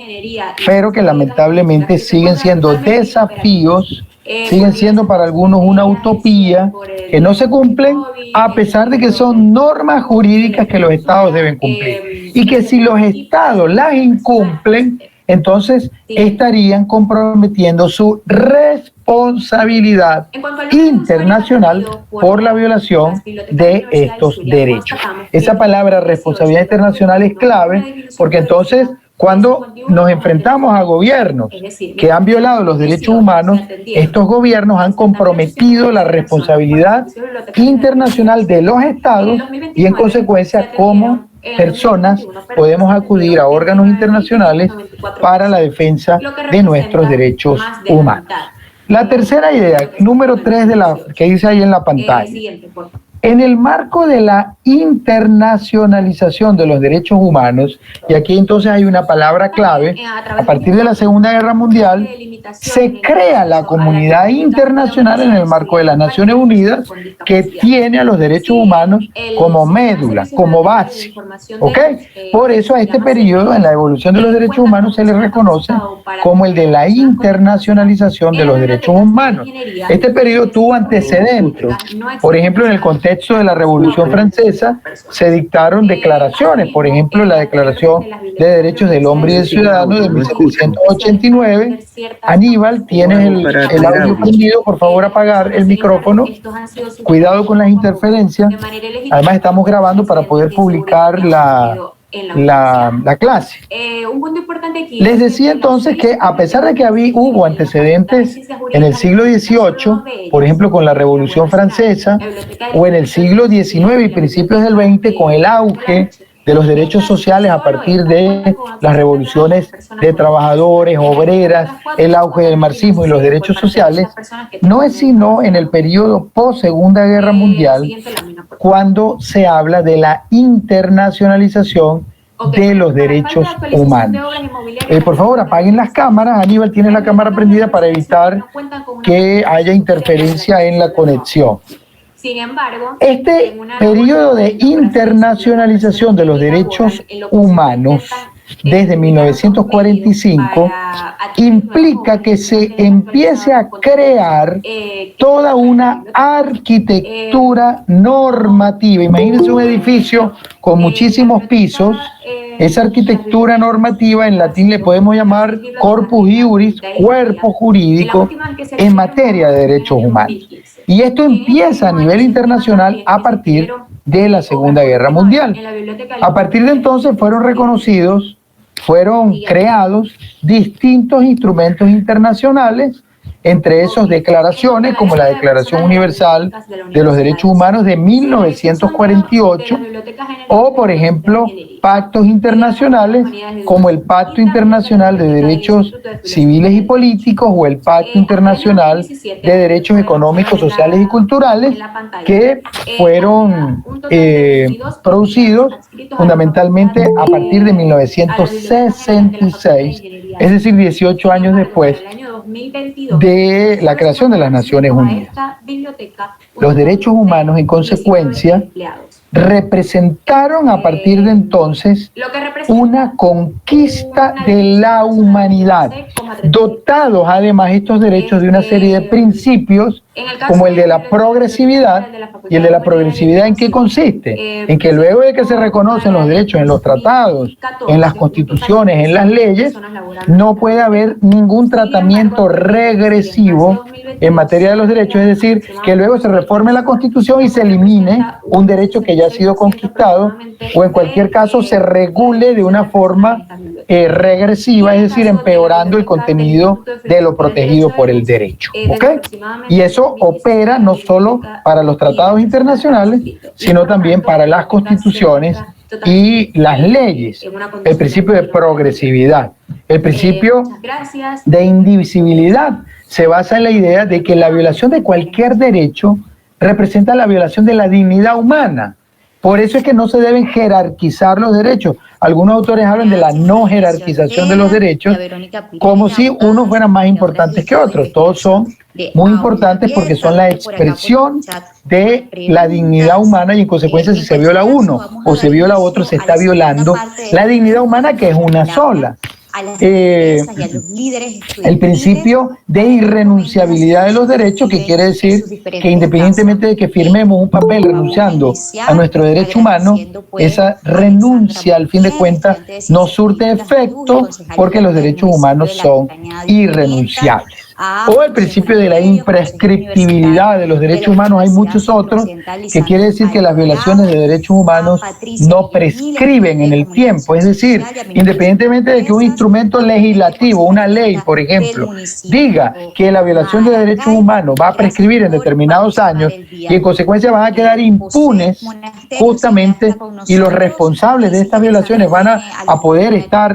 [SPEAKER 6] pero que lamentablemente siguen siendo desafíos, siguen siendo para algunos una utopía, que no se cumplen a pesar de que son normas jurídicas que los estados deben cumplir. Y que si los estados las incumplen, entonces estarían comprometiendo su responsabilidad internacional por la violación de estos derechos. Esa palabra responsabilidad internacional es clave porque entonces cuando nos enfrentamos a gobiernos que han violado los derechos humanos, estos gobiernos han comprometido la responsabilidad internacional de los estados y en consecuencia como personas podemos acudir a órganos internacionales para la defensa de nuestros derechos humanos. La tercera idea, número 3 de la que dice ahí en la pantalla. En el marco de la internacionalización de los derechos humanos, y aquí entonces hay una palabra clave, a partir de la Segunda Guerra Mundial, se crea la comunidad internacional en el marco de las Naciones Unidas que tiene a los derechos humanos como médula, como base. ¿Ok? Por eso a este periodo en la evolución de los derechos humanos se le reconoce como el de la internacionalización de los derechos humanos. Este periodo tuvo antecedentes. Por ejemplo, en el contexto de la Revolución Francesa se dictaron declaraciones, por ejemplo, la Declaración de Derechos del Hombre y del Ciudadano de 1789. Aníbal, tienes el audio prendido, por favor apagar el micrófono, cuidado con las interferencias, además estamos grabando para poder publicar la clase.
[SPEAKER 12] Un punto importante aquí.
[SPEAKER 6] Les decía entonces que a pesar de que hubo antecedentes en el siglo XVIII, por ejemplo con la Revolución Francesa, o en el siglo XIX y principios del XX con el auge de los derechos sociales a partir de las revoluciones de trabajadores, obreras, el auge del marxismo y los derechos sociales, no es sino en el periodo post-Segunda Guerra Mundial cuando se habla de la internacionalización de los derechos humanos. Por favor, apaguen las cámaras. Aníbal, tiene la cámara prendida para evitar que haya interferencia en la conexión.
[SPEAKER 12] Sin embargo,
[SPEAKER 6] este periodo de internacionalización de los derechos humanos desde 1945 implica que se empiece a crear toda una arquitectura normativa. Imagínense un edificio con muchísimos pisos. Esa arquitectura normativa en latín le podemos llamar corpus iuris, cuerpo jurídico en materia de derechos humanos. Y esto empieza a nivel internacional a partir de la Segunda Guerra Mundial. A partir de entonces fueron creados distintos instrumentos internacionales, entre esos declaraciones como la Declaración Universal de los Derechos Humanos de 1948 o, por ejemplo, pactos internacionales como el Pacto Internacional de Derechos Civiles y Políticos o el Pacto Internacional de Derechos Económicos, Sociales y Culturales, que fueron producidos fundamentalmente a partir de 1966, es decir, 18 años después de la creación de las Naciones Unidas. Los derechos humanos, en consecuencia, representaron a partir de entonces una conquista de la humanidad, dotados además estos derechos de una serie de principios como el de la progresividad. ¿Y el de la progresividad en qué consiste? En que luego de que se reconocen los derechos en los tratados, en las constituciones, en las leyes, no puede haber ningún tratamiento regresivo en materia de los derechos, es decir, que luego se reforme la Constitución y se elimine un derecho que ya ha sido conquistado, o en cualquier caso se regule de una forma regresiva, es decir, empeorando el contenido de lo protegido por el derecho. ¿Ok? Y eso opera no solo para los tratados internacionales, sino también para las constituciones y las leyes. El principio de progresividad, el principio de indivisibilidad se basa en la idea de que la violación de cualquier derecho representa la violación de la dignidad humana. Por eso es que no se deben jerarquizar los derechos. Algunos autores hablan de la no jerarquización de los derechos como si unos fueran más importantes que otros. Todos son muy importantes porque son la expresión de la dignidad humana y en consecuencia si se viola uno o se viola otro se está violando la dignidad humana, que es una sola. El principio de irrenunciabilidad de los derechos, que quiere decir que independientemente de que firmemos un papel renunciando a nuestro derecho humano, esa renuncia al fin de cuentas no surte efecto porque los derechos humanos son irrenunciables. O el principio de la imprescriptibilidad de los derechos humanos. Hay muchos otros que quiere decir que las violaciones de derechos humanos no prescriben en el tiempo. Es decir, independientemente de que un instrumento legislativo, una ley, por ejemplo, diga que la violación de derechos humanos va a prescribir en determinados años y en consecuencia van a quedar impunes justamente, y los responsables de estas violaciones van a poder estar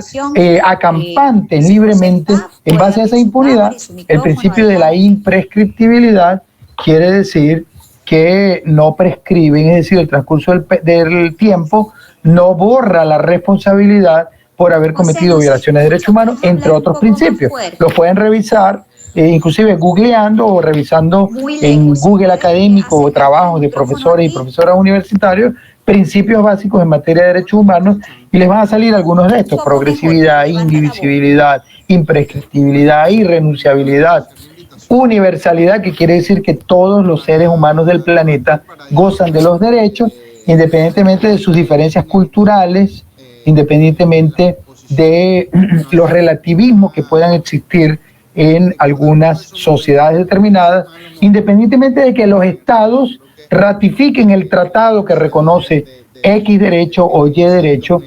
[SPEAKER 6] acampantes libremente en base a esa impunidad. El principio de la imprescriptibilidad quiere decir que no prescriben, es decir, el transcurso del tiempo no borra la responsabilidad por haber cometido violaciones de derechos humanos, entre otros principios. Lo pueden revisar, inclusive googleando o revisando en Google académico o trabajos de profesores y profesoras universitarios, principios básicos en materia de derechos humanos, y les van a salir algunos de estos: progresividad, indivisibilidad, imprescriptibilidad, irrenunciabilidad, universalidad, que quiere decir que todos los seres humanos del planeta gozan de los derechos, independientemente de sus diferencias culturales, independientemente de los relativismos que puedan existir en algunas sociedades determinadas, independientemente de que los estados ratifiquen el tratado que reconoce X derecho o Y derecho,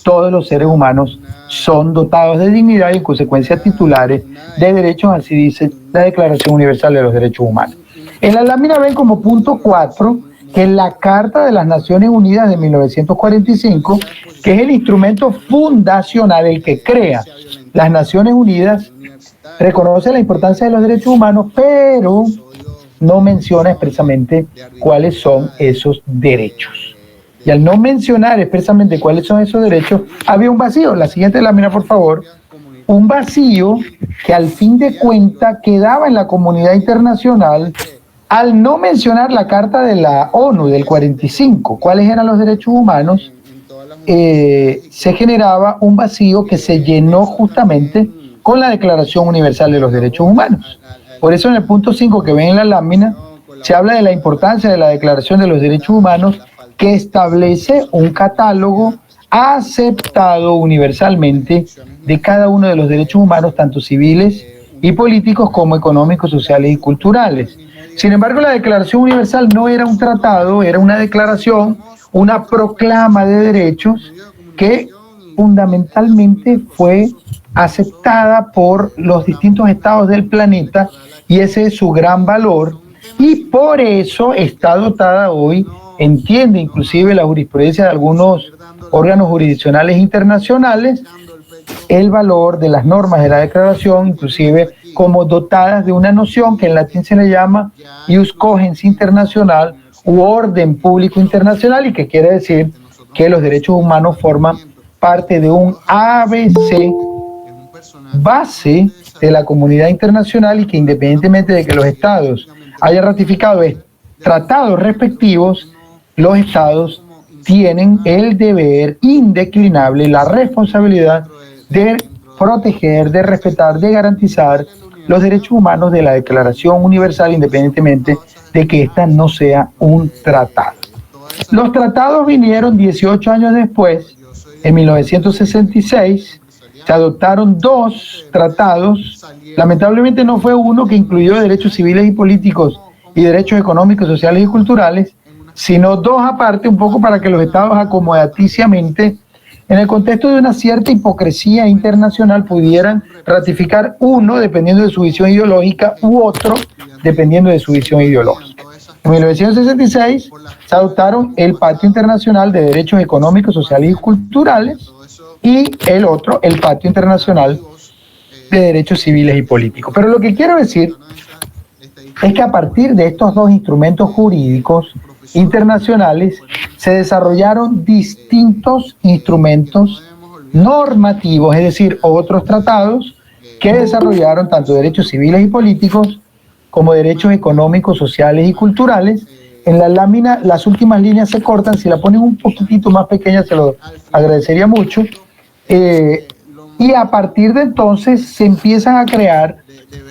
[SPEAKER 6] todos los seres humanos son dotados de dignidad y en consecuencia titulares de derechos, así dice la Declaración Universal de los Derechos Humanos. En la lámina ven como punto 4 que es la Carta de las Naciones Unidas de 1945, que es el instrumento fundacional, el que crea las Naciones Unidas, reconoce la importancia de los derechos humanos, pero no menciona expresamente cuáles son esos derechos. Y al no mencionar expresamente cuáles son esos derechos, había un vacío. La siguiente lámina, por favor. Un vacío que al fin de cuentas quedaba en la comunidad internacional al no mencionar la Carta de la ONU del 45, cuáles eran los derechos humanos. Se generaba un vacío que se llenó justamente con la Declaración Universal de los Derechos Humanos. Por eso en el punto 5 que ven en la lámina se habla de la importancia de la Declaración de los Derechos Humanos, que establece un catálogo aceptado universalmente de cada uno de los derechos humanos, tanto civiles y políticos como económicos, sociales y culturales. Sin embargo, la Declaración Universal no era un tratado, era una declaración, una proclama de derechos que fundamentalmente fue aceptada por los distintos estados del planeta, y ese es su gran valor, y por eso está dotada hoy, entiende inclusive la jurisprudencia de algunos órganos jurisdiccionales internacionales, el valor de las normas de la declaración, inclusive como dotadas de una noción que en latín se le llama ius cogens internacional u orden público internacional, y que quiere decir que los derechos humanos forman parte de un ABC base de la comunidad internacional, y que independientemente de que los estados hayan ratificado tratados respectivos, los estados tienen el deber indeclinable, la responsabilidad de proteger, de respetar, de garantizar los derechos humanos de la Declaración Universal, independientemente de que ésta no sea un tratado. Los tratados vinieron 18 años después, en 1966, se adoptaron 2 tratados, lamentablemente no fue uno que incluyó derechos civiles y políticos y derechos económicos, sociales y culturales, sino 2 aparte, un poco para que los estados acomodaticiamente, en el contexto de una cierta hipocresía internacional, pudieran ratificar uno dependiendo de su visión ideológica u otro dependiendo de su visión ideológica. En 1966 se adoptaron el Pacto Internacional de Derechos Económicos, Sociales y Culturales, y el otro, el Pacto Internacional de Derechos Civiles y Políticos. Pero lo que quiero decir es que a partir de estos 2 instrumentos jurídicos internacionales se desarrollaron distintos instrumentos normativos, es decir, otros tratados que desarrollaron tanto derechos civiles y políticos como derechos económicos, sociales y culturales. En la lámina, las últimas líneas se cortan, si la ponen un poquitito más pequeña se lo agradecería mucho. Y a partir de entonces se empiezan a crear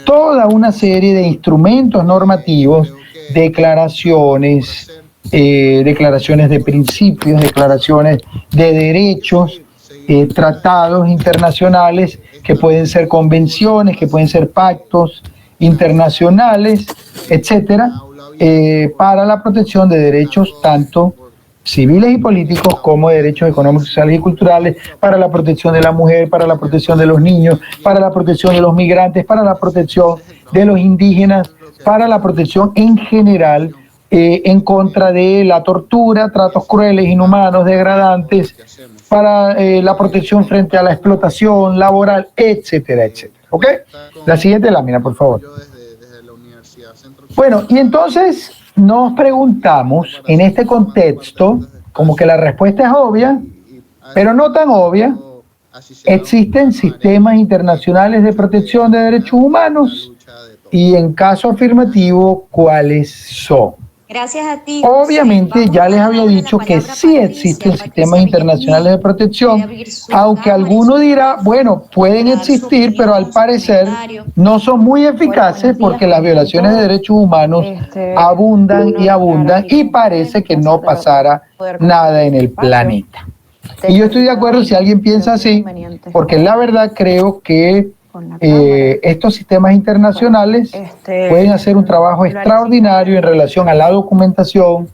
[SPEAKER 6] toda una serie de instrumentos normativos, declaraciones, declaraciones de principios, declaraciones de derechos, tratados internacionales que pueden ser convenciones, que pueden ser pactos internacionales, etcétera, para la protección de derechos tanto civiles y políticos como de derechos económicos, sociales y culturales, para la protección de la mujer, para la protección de los niños, para la protección de los migrantes, para la protección de los indígenas, para la protección en general en contra de la tortura, tratos crueles, inhumanos, degradantes, para la protección frente a la explotación laboral, etcétera, etcétera. ¿Ok? La siguiente lámina, por favor. Bueno, y entonces nos preguntamos en este contexto, como que la respuesta es obvia, pero no tan obvia. ¿Existen sistemas internacionales de protección de derechos humanos? Y en caso afirmativo, ¿cuáles son?
[SPEAKER 4] Gracias a ti.
[SPEAKER 6] Obviamente ya les había dicho que sí existen sistemas internacionales de protección, aunque alguno dirá, bueno, pueden existir, pero al parecer no son muy eficaces porque las violaciones de derechos humanos abundan y parece que no pasara nada en el planeta. Y yo estoy de acuerdo si alguien piensa así, porque la verdad creo que estos sistemas internacionales pueden hacer un trabajo extraordinario en relación a la documentación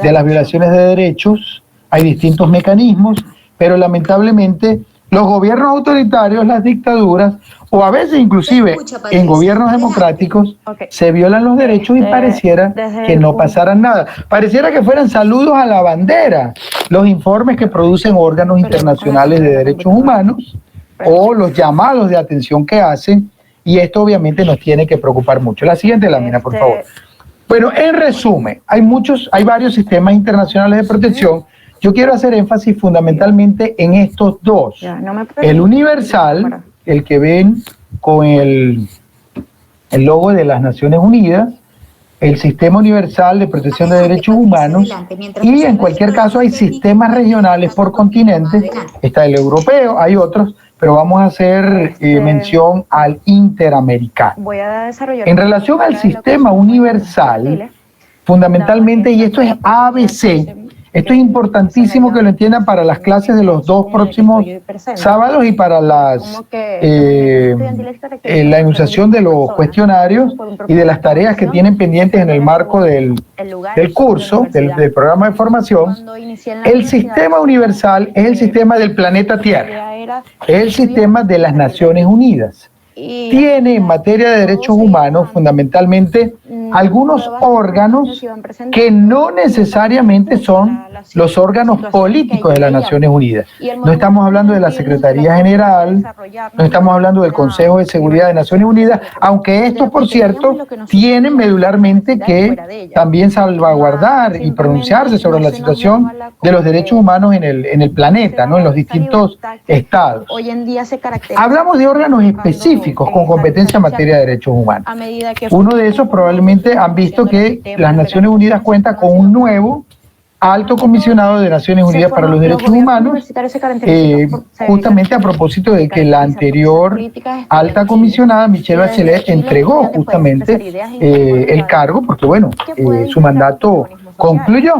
[SPEAKER 6] de las violaciones de derechos. Hay distintos mecanismos, pero lamentablemente los gobiernos autoritarios, las dictaduras, o a veces inclusive en gobiernos democráticos, se violan los derechos y pareciera que no pasaran nada. Pareciera que fueran saludos a la bandera los informes que producen órganos internacionales de derechos humanos o los llamados de atención que hacen, y esto obviamente nos tiene que preocupar mucho. La siguiente lámina, por favor. Bueno, en resumen, hay varios sistemas internacionales de protección. Yo quiero hacer énfasis fundamentalmente en estos dos. El universal, el que ven con el logo de las Naciones Unidas, el Sistema Universal de Protección de Derechos Humanos, y en cualquier caso hay sistemas regionales por continente. Está el europeo, hay otros, pero vamos a hacer mención al interamericano. En relación al sistema universal, fundamentalmente, y esto es ABC, esto es importantísimo que lo entiendan para las clases de los dos próximos sábados y para la enunciación de los cuestionarios y de las tareas que tienen pendientes en el marco del curso, del programa de formación. El sistema universal es el sistema del planeta Tierra, es el sistema de las Naciones Unidas. Tiene en materia de derechos humanos fundamentalmente algunos órganos que no necesariamente son los órganos políticos de las Naciones Unidas. No estamos hablando de la Secretaría General, no estamos hablando del Consejo de Seguridad de Naciones Unidas, aunque estos, por cierto, tienen medularmente que también salvaguardar y pronunciarse sobre la situación de los derechos humanos en el planeta, ¿no? En los distintos estados. Hablamos de órganos específicos con competencia en materia de derechos humanos. Uno de esos probablemente han visto que las Naciones Unidas cuenta con un nuevo alto comisionado de Naciones Unidas para los Derechos Humanos, justamente a propósito de que la anterior alta comisionada, Michelle Bachelet, entregó justamente el cargo, porque bueno, su mandato concluyó.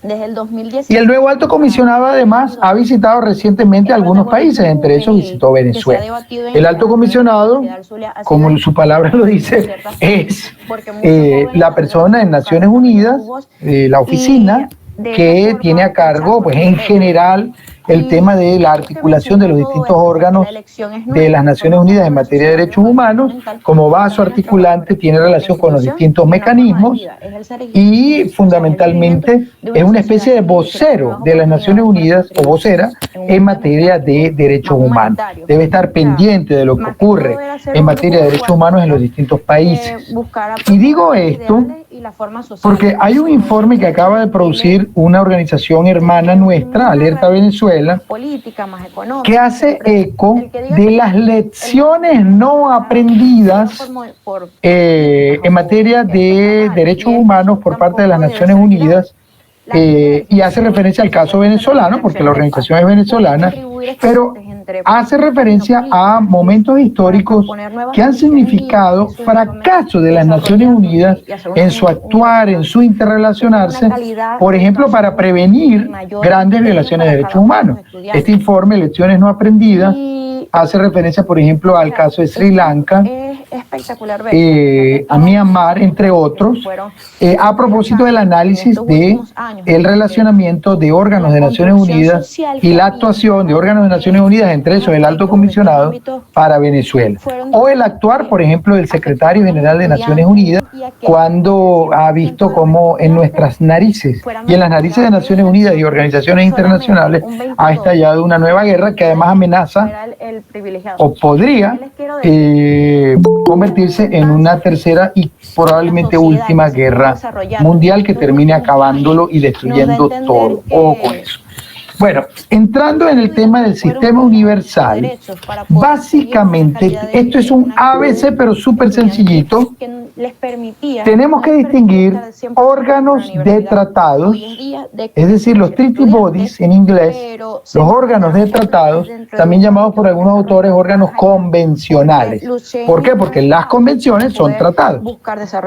[SPEAKER 9] Desde el 2010.
[SPEAKER 6] Y el nuevo alto comisionado además ha visitado recientemente algunos países, entre esos visitó Venezuela. El alto comisionado, como su palabra lo dice, es la persona en Naciones Unidas, la oficina que tiene a cargo, pues en general, el tema de la articulación de los distintos órganos de las Naciones Unidas en materia de derechos humanos. Como vaso articulante tiene relación con los distintos mecanismos y fundamentalmente es una especie de vocero de las Naciones Unidas o vocera en materia de derechos humanos. Debe estar pendiente de lo que ocurre en materia de derechos humanos en los distintos países. Y digo esto porque hay un informe que acaba de producir una organización hermana nuestra, Alerta Venezuela, que hace eco de las lecciones no aprendidas en materia de derechos humanos por parte de las Naciones Unidas, y hace referencia al caso venezolano, porque la organización es venezolana, pero hace referencia a momentos históricos que han significado fracaso de las Naciones Unidas en su actuar, en su interrelacionarse, por ejemplo, para prevenir grandes violaciones de derechos humanos. Este informe, Lecciones no aprendidas, hace referencia, por ejemplo, al caso de Sri Lanka, a Myanmar, entre otros, a propósito del análisis de el relacionamiento de órganos de Naciones Unidas y la actuación de órganos de Naciones Unidas, entre esos el Alto Comisionado para Venezuela, o el actuar, por ejemplo, del Secretario General de Naciones Unidas, cuando ha visto cómo en nuestras narices y en las narices de Naciones Unidas y organizaciones internacionales ha estallado una nueva guerra que además amenaza o podría convertirse en una tercera y probablemente última guerra mundial que termine acabándolo y destruyendo todo. Ojo con eso. Bueno, entrando en el tema del sistema universal, básicamente esto es un ABC pero súper sencillito. Tenemos que distinguir órganos de tratados, es decir, los treaty bodies en inglés, los órganos de tratados, también llamados por algunos autores órganos convencionales. ¿Por qué? Porque las convenciones son tratados.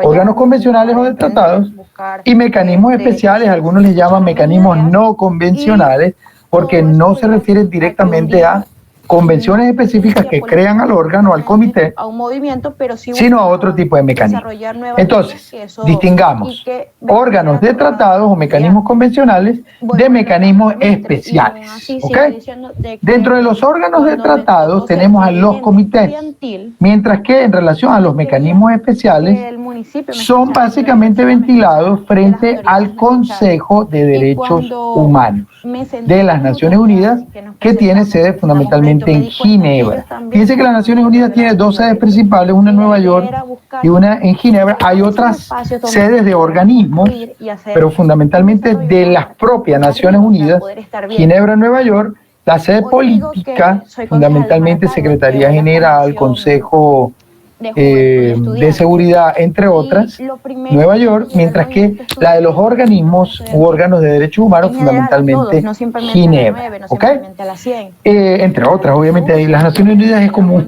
[SPEAKER 6] Órganos convencionales o de tratados y mecanismos especiales, algunos les llaman mecanismos no convencionales, porque no se refieren directamente a convenciones específicas que crean al órgano, al comité, sino a otro tipo de mecanismos. Entonces, distingamos órganos de tratados o mecanismos convencionales de mecanismos especiales. ¿Ok? Dentro de los órganos de tratados tenemos a los comités, mientras que en relación a los mecanismos especiales son básicamente ventilados frente al Consejo de Derechos Humanos de las Naciones Unidas, que tiene sede fundamentalmente en Ginebra. Fíjense que las Naciones Unidas tiene dos sedes principales, una en Nueva York y una en Ginebra. Hay otras sedes de organismos, pero fundamentalmente de las propias Naciones Unidas, Ginebra, Nueva York. La sede política, fundamentalmente Secretaría General, Consejo de Seguridad, entre otras, Nueva York, mientras que la de los organismos u órganos de derechos humanos, fundamentalmente Ginebra, ¿ok? Entre otras, obviamente, las Naciones Unidas es como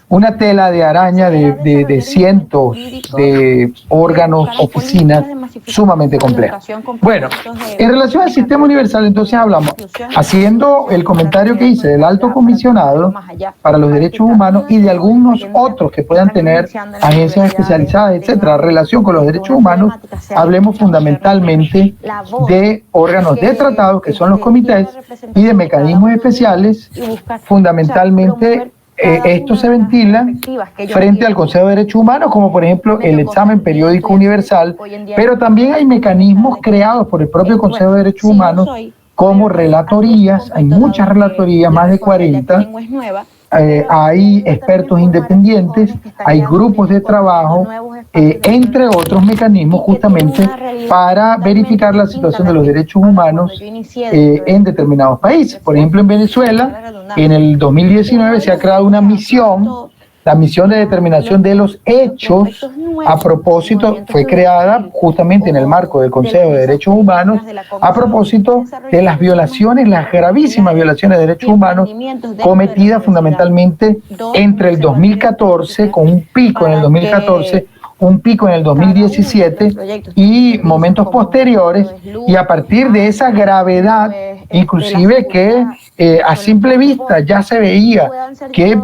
[SPEAKER 6] una tela de araña de cientos de órganos, oficinas sumamente complejas. Bueno, en relación al sistema universal, entonces hablamos, haciendo el comentario que hice del alto comisionado para los derechos humanos y de algunos otros que puedan tener agencias especializadas, etcétera, relación con los derechos humanos, hablemos fundamentalmente de órganos de tratados, que son los comités, y de mecanismos especiales, fundamentalmente. Esto se ventila frente al Consejo de Derechos Humanos, como por ejemplo el examen periódico universal, pero también hay mecanismos creados por el propio Consejo de Derechos Humanos, como relatorías, hay muchas relatorías, más de 40, hay expertos independientes, hay grupos de trabajo, entre otros mecanismos justamente para verificar la situación de los derechos humanos en determinados países. Por ejemplo, en Venezuela, en el 2019 se ha creado una misión, la misión de determinación de los hechos. A propósito, fue creada justamente en el marco del Consejo de Derechos Humanos, a propósito de las violaciones, las gravísimas violaciones de derechos humanos cometidas fundamentalmente entre el 2014, con un pico en el 2014, un pico en el 2017 y momentos posteriores, y a partir de esa gravedad, inclusive que a simple vista ya se veía que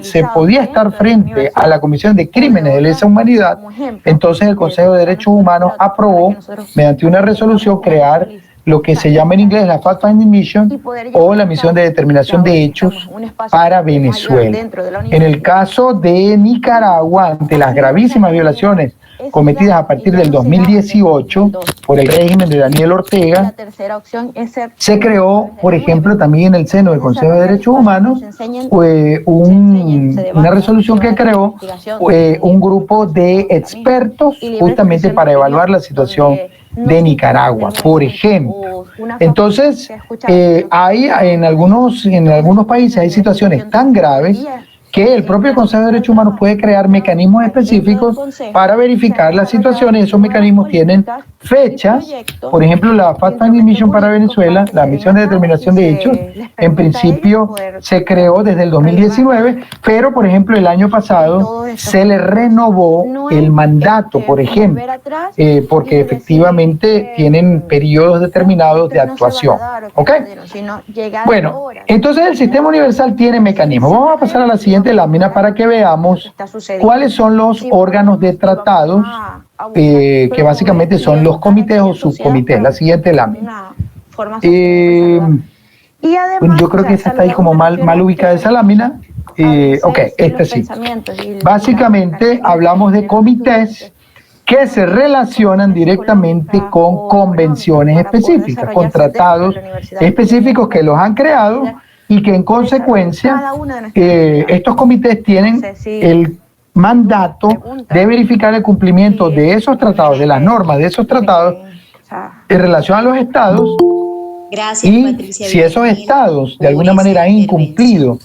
[SPEAKER 6] se podía estar frente a la Comisión de Crímenes de Lesa Humanidad, entonces el Consejo de Derechos Humanos aprobó mediante una resolución crear lo que se llama en inglés la Fact-Finding Mission o la misión de determinación de hechos para Venezuela. En el caso de Nicaragua, ante las gravísimas violaciones cometidas a partir del 2018 por el régimen de Daniel Ortega, se creó, por ejemplo, también en el seno del Consejo de Derechos Humanos, una resolución que creó un grupo de expertos justamente para evaluar la situación de Nicaragua, por ejemplo. Entonces, hay en algunos países hay situaciones tan graves que el propio Consejo de Derechos Humanos puede crear mecanismos específicos para verificar las situaciones. Esos mecanismos tienen fechas. Por ejemplo, la Fact-Finding Mission para Venezuela, la misión de determinación de hechos, en principio se creó desde el 2019, pero por ejemplo el año pasado se le renovó el mandato, por ejemplo, porque efectivamente tienen periodos determinados de actuación. ¿Ok? Bueno, entonces el sistema universal tiene mecanismos. Vamos a pasar a la siguiente lámina para que veamos cuáles son los órganos de tratados, que básicamente son los comités o subcomités. La siguiente lámina. Bueno, yo creo que esa está ahí como mal ubicada esa lámina. Ok, esta sí. Básicamente hablamos de comités que se relacionan directamente con convenciones específicas, con tratados específicos que los han creado y que en consecuencia estos comités tienen el mandato de verificar el cumplimiento de esos tratados, de las normas de esos tratados en relación a los estados. Y si esos estados de alguna manera han incumplido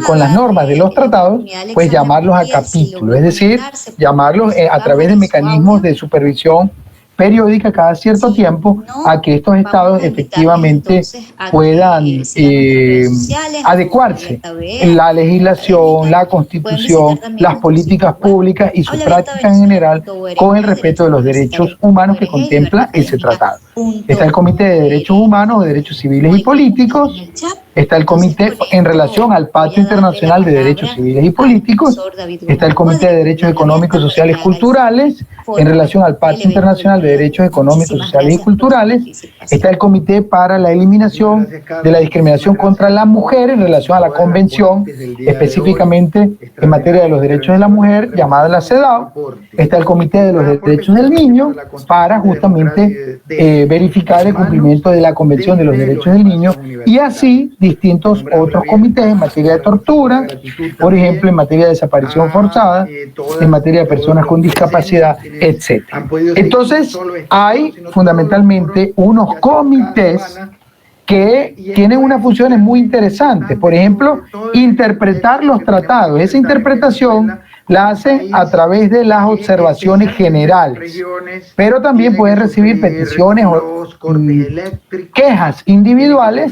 [SPEAKER 6] con las normas de los tratados, pues llamarlos a capítulo, es decir, llamarlos a través de mecanismos de supervisión periódica cada cierto tiempo a que estos estados efectivamente puedan adecuarse la legislación, la constitución, las políticas públicas y su práctica en general con el respeto de los derechos humanos que contempla ese tratado. Está el Comité de Derechos Humanos, de Derechos Civiles y Políticos, está el Comité en relación al Pacto Internacional de Derechos Civiles y Políticos, está el Comité de Derechos Económicos, Sociales y Culturales en relación al Pacto Internacional de Derechos Económicos, Sociales y Culturales, está el Comité para la Eliminación de la Discriminación contra la Mujer en relación a la Convención, específicamente en materia de los derechos de la mujer, llamada la CEDAW, está el Comité de los Derechos del Niño para justamente verificar el cumplimiento de la Convención de los Derechos del Niño, y así distintos otros comités en materia de tortura, por ejemplo, en materia de desaparición forzada, en materia de personas con discapacidad, etc. Entonces, hay fundamentalmente unos comités que tienen unas funciones muy interesantes. Por ejemplo, interpretar los tratados. Esa interpretación la hacen a través de las observaciones generales, pero también pueden recibir peticiones o quejas individuales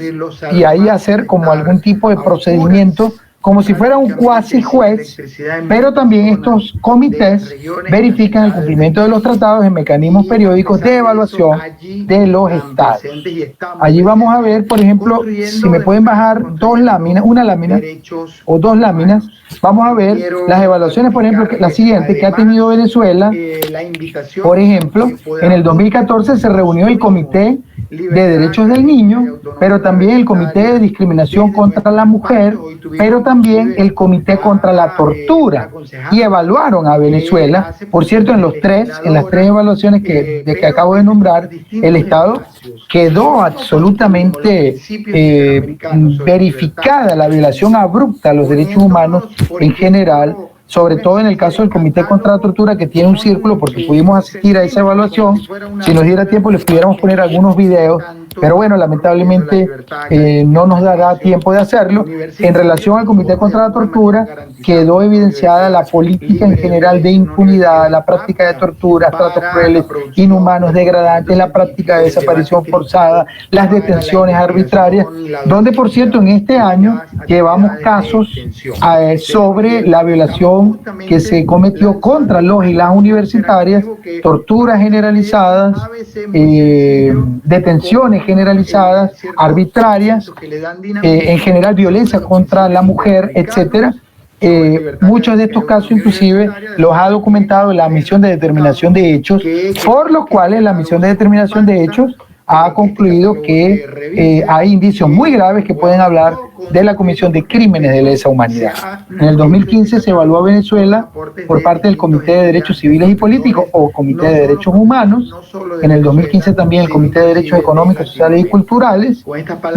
[SPEAKER 6] y ahí hacer como algún tipo de procedimiento, como si fuera un cuasi juez, pero también estos comités verifican el cumplimiento de los tratados en mecanismos periódicos de evaluación de los estados. Allí vamos a ver, por ejemplo, si me pueden bajar dos láminas, una lámina o dos láminas, vamos a ver las evaluaciones, por ejemplo, la siguiente que ha tenido Venezuela. Por ejemplo, en el 2014 se reunió el Comité de Derechos del Niño, pero también el Comité de Discriminación contra la Mujer, pero también el Comité contra la Tortura, y evaluaron a Venezuela. Por cierto, en las tres evaluaciones que acabo de nombrar, el Estado quedó absolutamente verificada la violación abrupta a los derechos humanos en general, sobre todo en el caso del Comité contra la Tortura, que tiene un círculo, porque pudimos asistir a esa evaluación. Si nos diera tiempo les pudiéramos poner algunos videos, pero bueno, lamentablemente no nos dará tiempo de hacerlo. En relación al Comité contra la Tortura, quedó evidenciada la política en general de impunidad, la práctica de tortura, tratos crueles, inhumanos, degradantes, la práctica de desaparición forzada, las detenciones arbitrarias, donde, por cierto, en este año llevamos casos sobre la violación que se cometió contra los y las universitarias, torturas generalizadas, detenciones generalizadas, arbitrarias, en general violencia contra la mujer, etcétera. Muchos de estos casos inclusive los ha documentado la Misión de Determinación de Hechos, por los cuales la Misión de Determinación de Hechos ha concluido que hay indicios muy graves que pueden hablar de la comisión de crímenes de lesa humanidad. En el 2015 se evaluó a Venezuela por parte del Comité de Derechos Civiles y Políticos o Comité de Derechos Humanos. En el 2015 también el Comité de Derechos Económicos, Sociales y Culturales,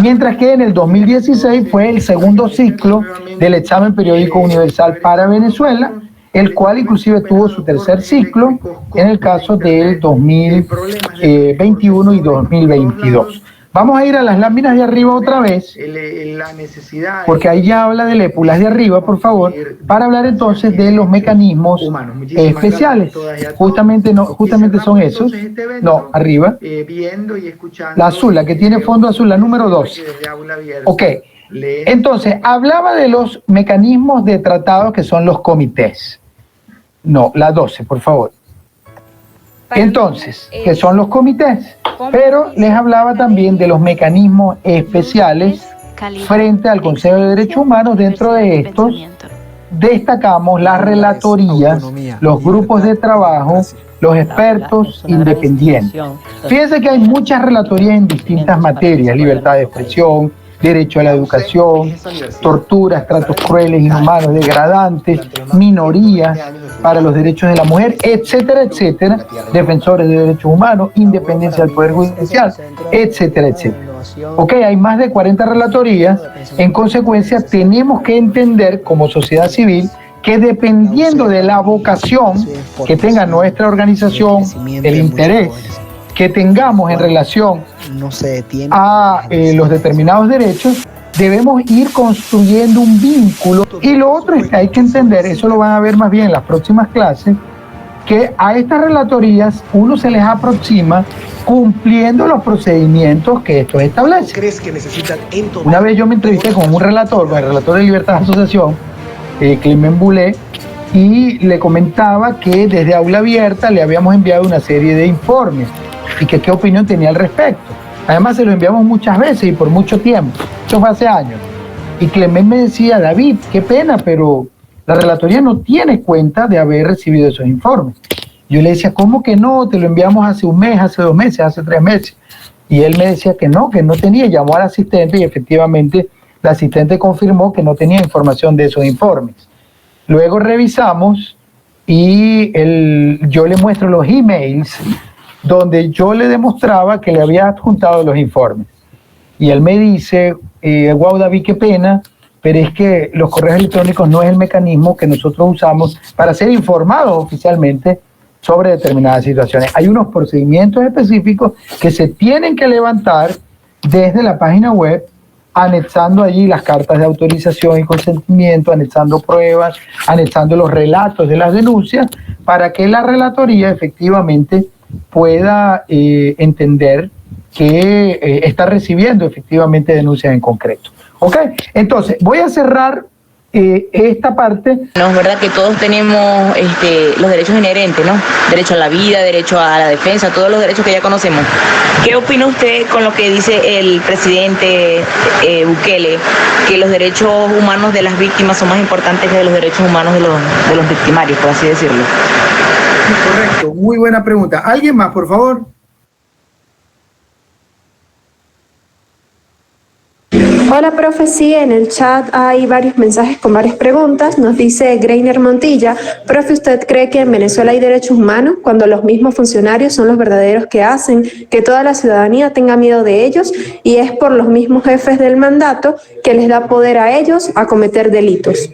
[SPEAKER 6] mientras que en el 2016 fue el segundo ciclo del examen periódico universal para Venezuela, el cual inclusive tuvo su tercer ciclo en el caso del 2021 y 2022. Vamos a ir a las láminas de arriba otra vez, porque ahí ya habla del EPU, las de arriba, por favor, para hablar entonces de los mecanismos especiales. Justamente son esos. No, arriba. La azul, la que tiene fondo azul, la número 2. Ok. Entonces, hablaba de los mecanismos de tratado que son los comités. No, la 12, por favor. Entonces, ¿qué son los comités? Pero les hablaba también de los mecanismos especiales frente al Consejo de Derechos Humanos. Dentro de estos destacamos las relatorías, los grupos de trabajo, los expertos independientes. Fíjense que hay muchas relatorías en distintas materias: libertad de expresión, derecho a la educación, torturas, tratos crueles, inhumanos, degradantes, minorías, para los derechos de la mujer, etcétera, etcétera, defensores de derechos humanos, independencia del Poder Judicial, etcétera, etcétera. Ok, hay más de 40 relatorías, en consecuencia tenemos que entender como sociedad civil que dependiendo de la vocación que tenga nuestra organización, el interés que tengamos en relación a los determinados derechos, debemos ir construyendo un vínculo. Y lo otro es que hay que entender, eso lo van a ver más bien en las próximas clases, que a estas relatorías uno se les aproxima cumpliendo los procedimientos que estos establecen. ¿Crees que necesitan Una vez yo me entrevisté con un relator, con el relator de Libertad de Asociación, Clement Boulet, y le comentaba que desde Aula Abierta le habíamos enviado una serie de informes y que qué opinión tenía al respecto. Además se lo enviamos muchas veces y por mucho tiempo, eso fue hace años. Y Clement me decía, David, qué pena, pero la relatoría no tiene cuenta de haber recibido esos informes. Yo le decía, ¿cómo que no? Te lo enviamos hace un mes, hace 2 meses, hace 3 meses. Y él me decía que no tenía. Llamó al asistente y efectivamente la asistente confirmó que no tenía información de esos informes. Luego revisamos y yo le muestro los emails donde yo le demostraba que le había adjuntado los informes. Y él me dice, wow, David, qué pena, pero es que los correos electrónicos no es el mecanismo que nosotros usamos para ser informados oficialmente sobre determinadas situaciones. Hay unos procedimientos específicos que se tienen que levantar desde la página web, anexando allí las cartas de autorización y consentimiento, anexando pruebas, anexando los relatos de las denuncias, para que la relatoría efectivamente pueda entender que está recibiendo efectivamente denuncias en concreto. ¿Ok? Entonces, voy a cerrar esta parte.
[SPEAKER 7] No, es verdad que todos tenemos los derechos inherentes, ¿no? Derecho a la vida, derecho a la defensa, todos los derechos que ya conocemos. ¿Qué opina usted con lo que dice el presidente Bukele, que los derechos humanos de las víctimas son más importantes que los derechos humanos de los victimarios, por así decirlo?
[SPEAKER 6] Correcto, muy buena pregunta. ¿Alguien más, por favor?
[SPEAKER 13] Hola, profe, sí, en el chat hay varios mensajes con varias preguntas. Nos dice Greiner Montilla, profe, ¿usted cree que en Venezuela hay derechos humanos cuando los mismos funcionarios son los verdaderos que hacen que toda la ciudadanía tenga miedo de ellos y es por los mismos jefes del mandato que les da poder a ellos a cometer delitos?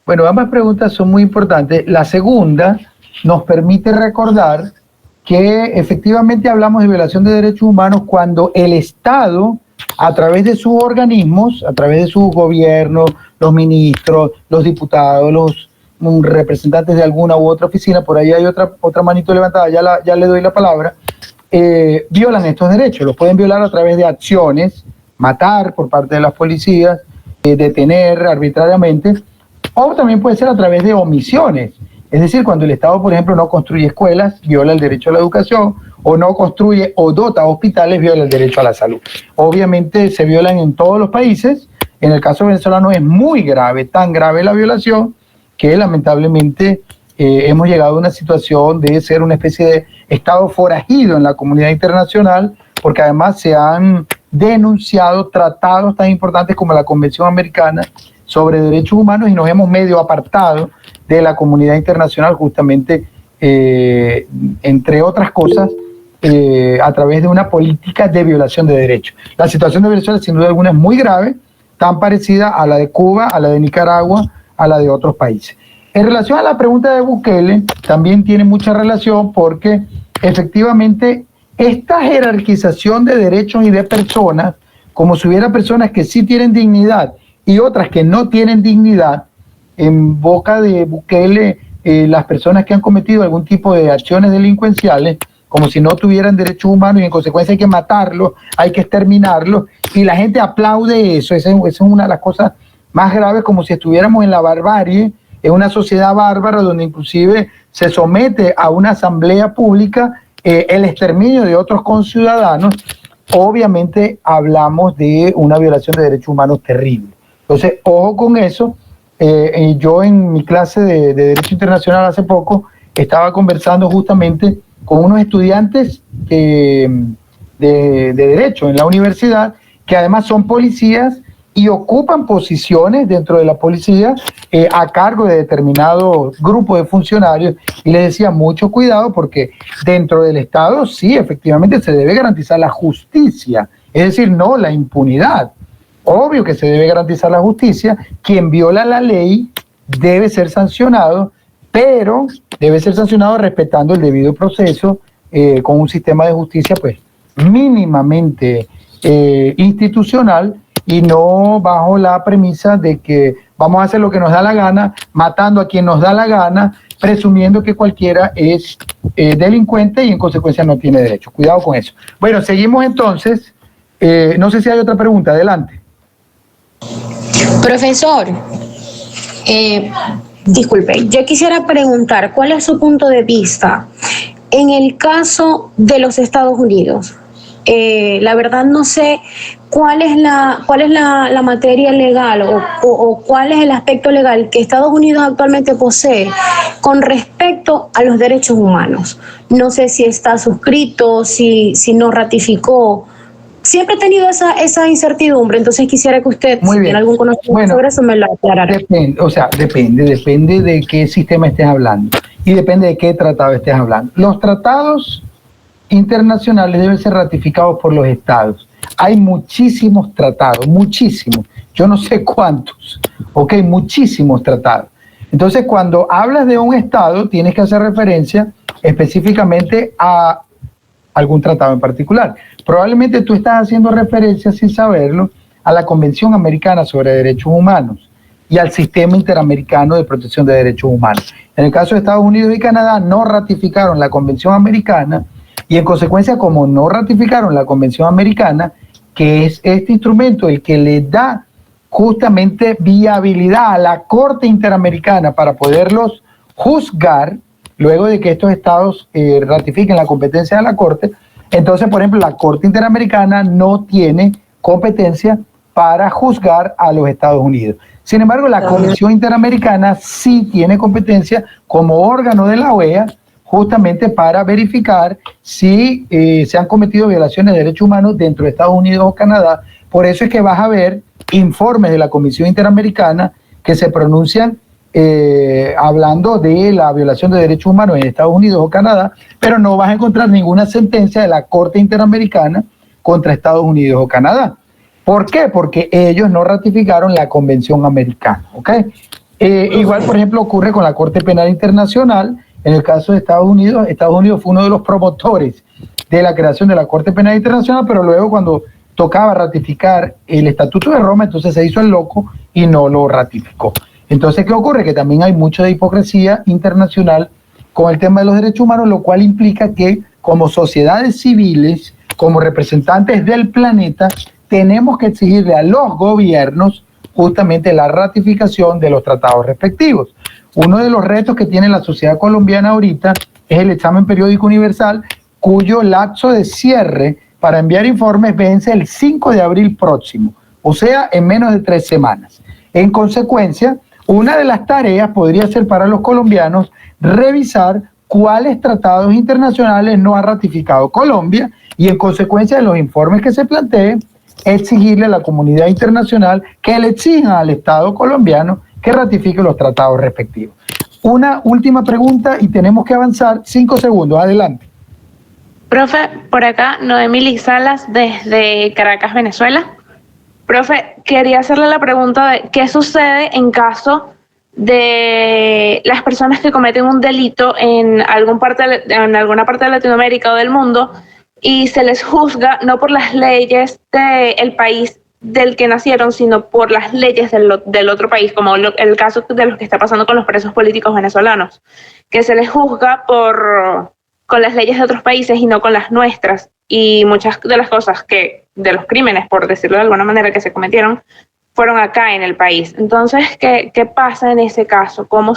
[SPEAKER 6] Bueno, ambas preguntas son muy importantes. La segunda nos permite recordar que efectivamente hablamos de violación de derechos humanos cuando el Estado, a través de sus organismos, a través de sus gobiernos, los ministros, los diputados, los representantes de alguna u otra oficina, por ahí hay otra manito levantada, ya le doy la palabra, violan estos derechos. Los pueden violar a través de acciones, matar por parte de las policías, detener arbitrariamente, o también puede ser a través de omisiones. Es decir, cuando el Estado, por ejemplo, no construye escuelas, viola el derecho a la educación, o no construye o dota hospitales, viola el derecho a la salud. Obviamente se violan en todos los países. En el caso venezolano es muy grave, tan grave la violación, que lamentablemente hemos llegado a una situación de ser una especie de Estado forajido en la comunidad internacional, porque además se han denunciado tratados tan importantes como la Convención Americana sobre Derechos Humanos y nos hemos medio apartado de la comunidad internacional justamente, entre otras cosas, a través de una política de violación de derechos. La situación de Venezuela sin duda alguna es muy grave, tan parecida a la de Cuba, a la de Nicaragua, a la de otros países. En relación a la pregunta de Bukele, también tiene mucha relación porque efectivamente esta jerarquización de derechos y de personas, como si hubiera personas que sí tienen dignidad y otras que no tienen dignidad, en boca de Bukele, las personas que han cometido algún tipo de acciones delincuenciales, como si no tuvieran derechos humanos y en consecuencia hay que matarlos, hay que exterminarlos, y la gente aplaude eso. Esa es una de las cosas más graves, como si estuviéramos en la barbarie, en una sociedad bárbara donde inclusive se somete a una asamblea pública el exterminio de otros conciudadanos. Obviamente hablamos de una violación de derechos humanos terrible. Entonces, ojo con eso. Yo en mi clase de Derecho Internacional hace poco estaba conversando justamente con unos estudiantes de Derecho en la universidad, que además son policías y ocupan posiciones dentro de la policía a cargo de determinados grupos de funcionarios, y les decía mucho cuidado porque dentro del Estado sí, efectivamente se debe garantizar la justicia, es decir, no la impunidad. Obvio que se debe garantizar la justicia, quien viola la ley debe ser sancionado, pero debe ser sancionado respetando el debido proceso, con un sistema de justicia pues mínimamente institucional, y no bajo la premisa de que vamos a hacer lo que nos da la gana, matando a quien nos da la gana, presumiendo que cualquiera es delincuente y en consecuencia no tiene derecho. Cuidado con eso. Bueno, seguimos entonces. No sé si hay otra pregunta. Adelante.
[SPEAKER 9] Profesor, disculpe, yo quisiera preguntar, ¿cuál es su punto de vista en el caso de los Estados Unidos? La verdad no sé cuál es la materia legal o cuál es el aspecto legal que Estados Unidos actualmente posee con respecto a los derechos humanos. No sé si está suscrito, si no ratificó. Siempre he tenido esa incertidumbre, entonces quisiera que usted, si tiene algún conocimiento sobre eso, me lo aclarara.
[SPEAKER 6] Depende de qué sistema estés hablando y depende de qué tratado estés hablando. Los tratados internacionales deben ser ratificados por los estados. Hay muchísimos tratados, muchísimos, yo no sé cuántos, muchísimos tratados. Entonces, cuando hablas de un estado, tienes que hacer referencia específicamente a algún tratado en particular. Probablemente tú estás haciendo referencia, sin saberlo, a la Convención Americana sobre Derechos Humanos y al Sistema Interamericano de Protección de Derechos Humanos. En el caso de Estados Unidos y Canadá, no ratificaron la Convención Americana, y en consecuencia, como no ratificaron la Convención Americana, que es este instrumento el que le da justamente viabilidad a la Corte Interamericana para poderlos juzgar, luego de que estos estados ratifiquen la competencia de la Corte, entonces, por ejemplo, la Corte Interamericana no tiene competencia para juzgar a los Estados Unidos. Sin embargo, la Comisión Interamericana sí tiene competencia como órgano de la OEA, justamente para verificar si se han cometido violaciones de derechos humanos dentro de Estados Unidos o Canadá. Por eso es que vas a ver informes de la Comisión Interamericana que se pronuncian hablando de la violación de derechos humanos en Estados Unidos o Canadá, pero no vas a encontrar ninguna sentencia de la Corte Interamericana contra Estados Unidos o Canadá. ¿Por qué? Porque ellos no ratificaron la Convención Americana, igual, por ejemplo, ocurre con la Corte Penal Internacional. En el caso de Estados Unidos fue uno de los promotores de la creación de la Corte Penal Internacional, pero luego cuando tocaba ratificar el Estatuto de Roma, entonces se hizo el loco y no lo ratificó. Entonces, ¿qué ocurre? Que también hay mucha hipocresía internacional con el tema de los derechos humanos, lo cual implica que como sociedades civiles, como representantes del planeta, tenemos que exigirle a los gobiernos justamente la ratificación de los tratados respectivos. Uno de los retos que tiene la sociedad colombiana ahorita es el examen periódico universal, cuyo lapso de cierre para enviar informes vence el 5 de abril próximo, o sea, en menos de 3 semanas. En consecuencia, una de las tareas podría ser para los colombianos revisar cuáles tratados internacionales no ha ratificado Colombia y, en consecuencia de los informes que se planteen, exigirle a la comunidad internacional que le exijan al Estado colombiano que ratifique los tratados respectivos. Una última pregunta y tenemos que avanzar. 5 segundos, adelante.
[SPEAKER 11] Profe, por acá, Noemily Salas desde Caracas, Venezuela. Profe, quería hacerle la pregunta de qué sucede en caso de las personas que cometen un delito en alguna parte de Latinoamérica o del mundo y se les juzga no por las leyes del país del que nacieron, sino por las leyes del otro país, como el caso de lo que está pasando con los presos políticos venezolanos, que se les juzga con las leyes de otros países y no con las nuestras, y muchas de las cosas de los crímenes, por decirlo de alguna manera, que se cometieron, fueron acá en el país. Entonces, ¿qué pasa en ese caso? ¿Cómo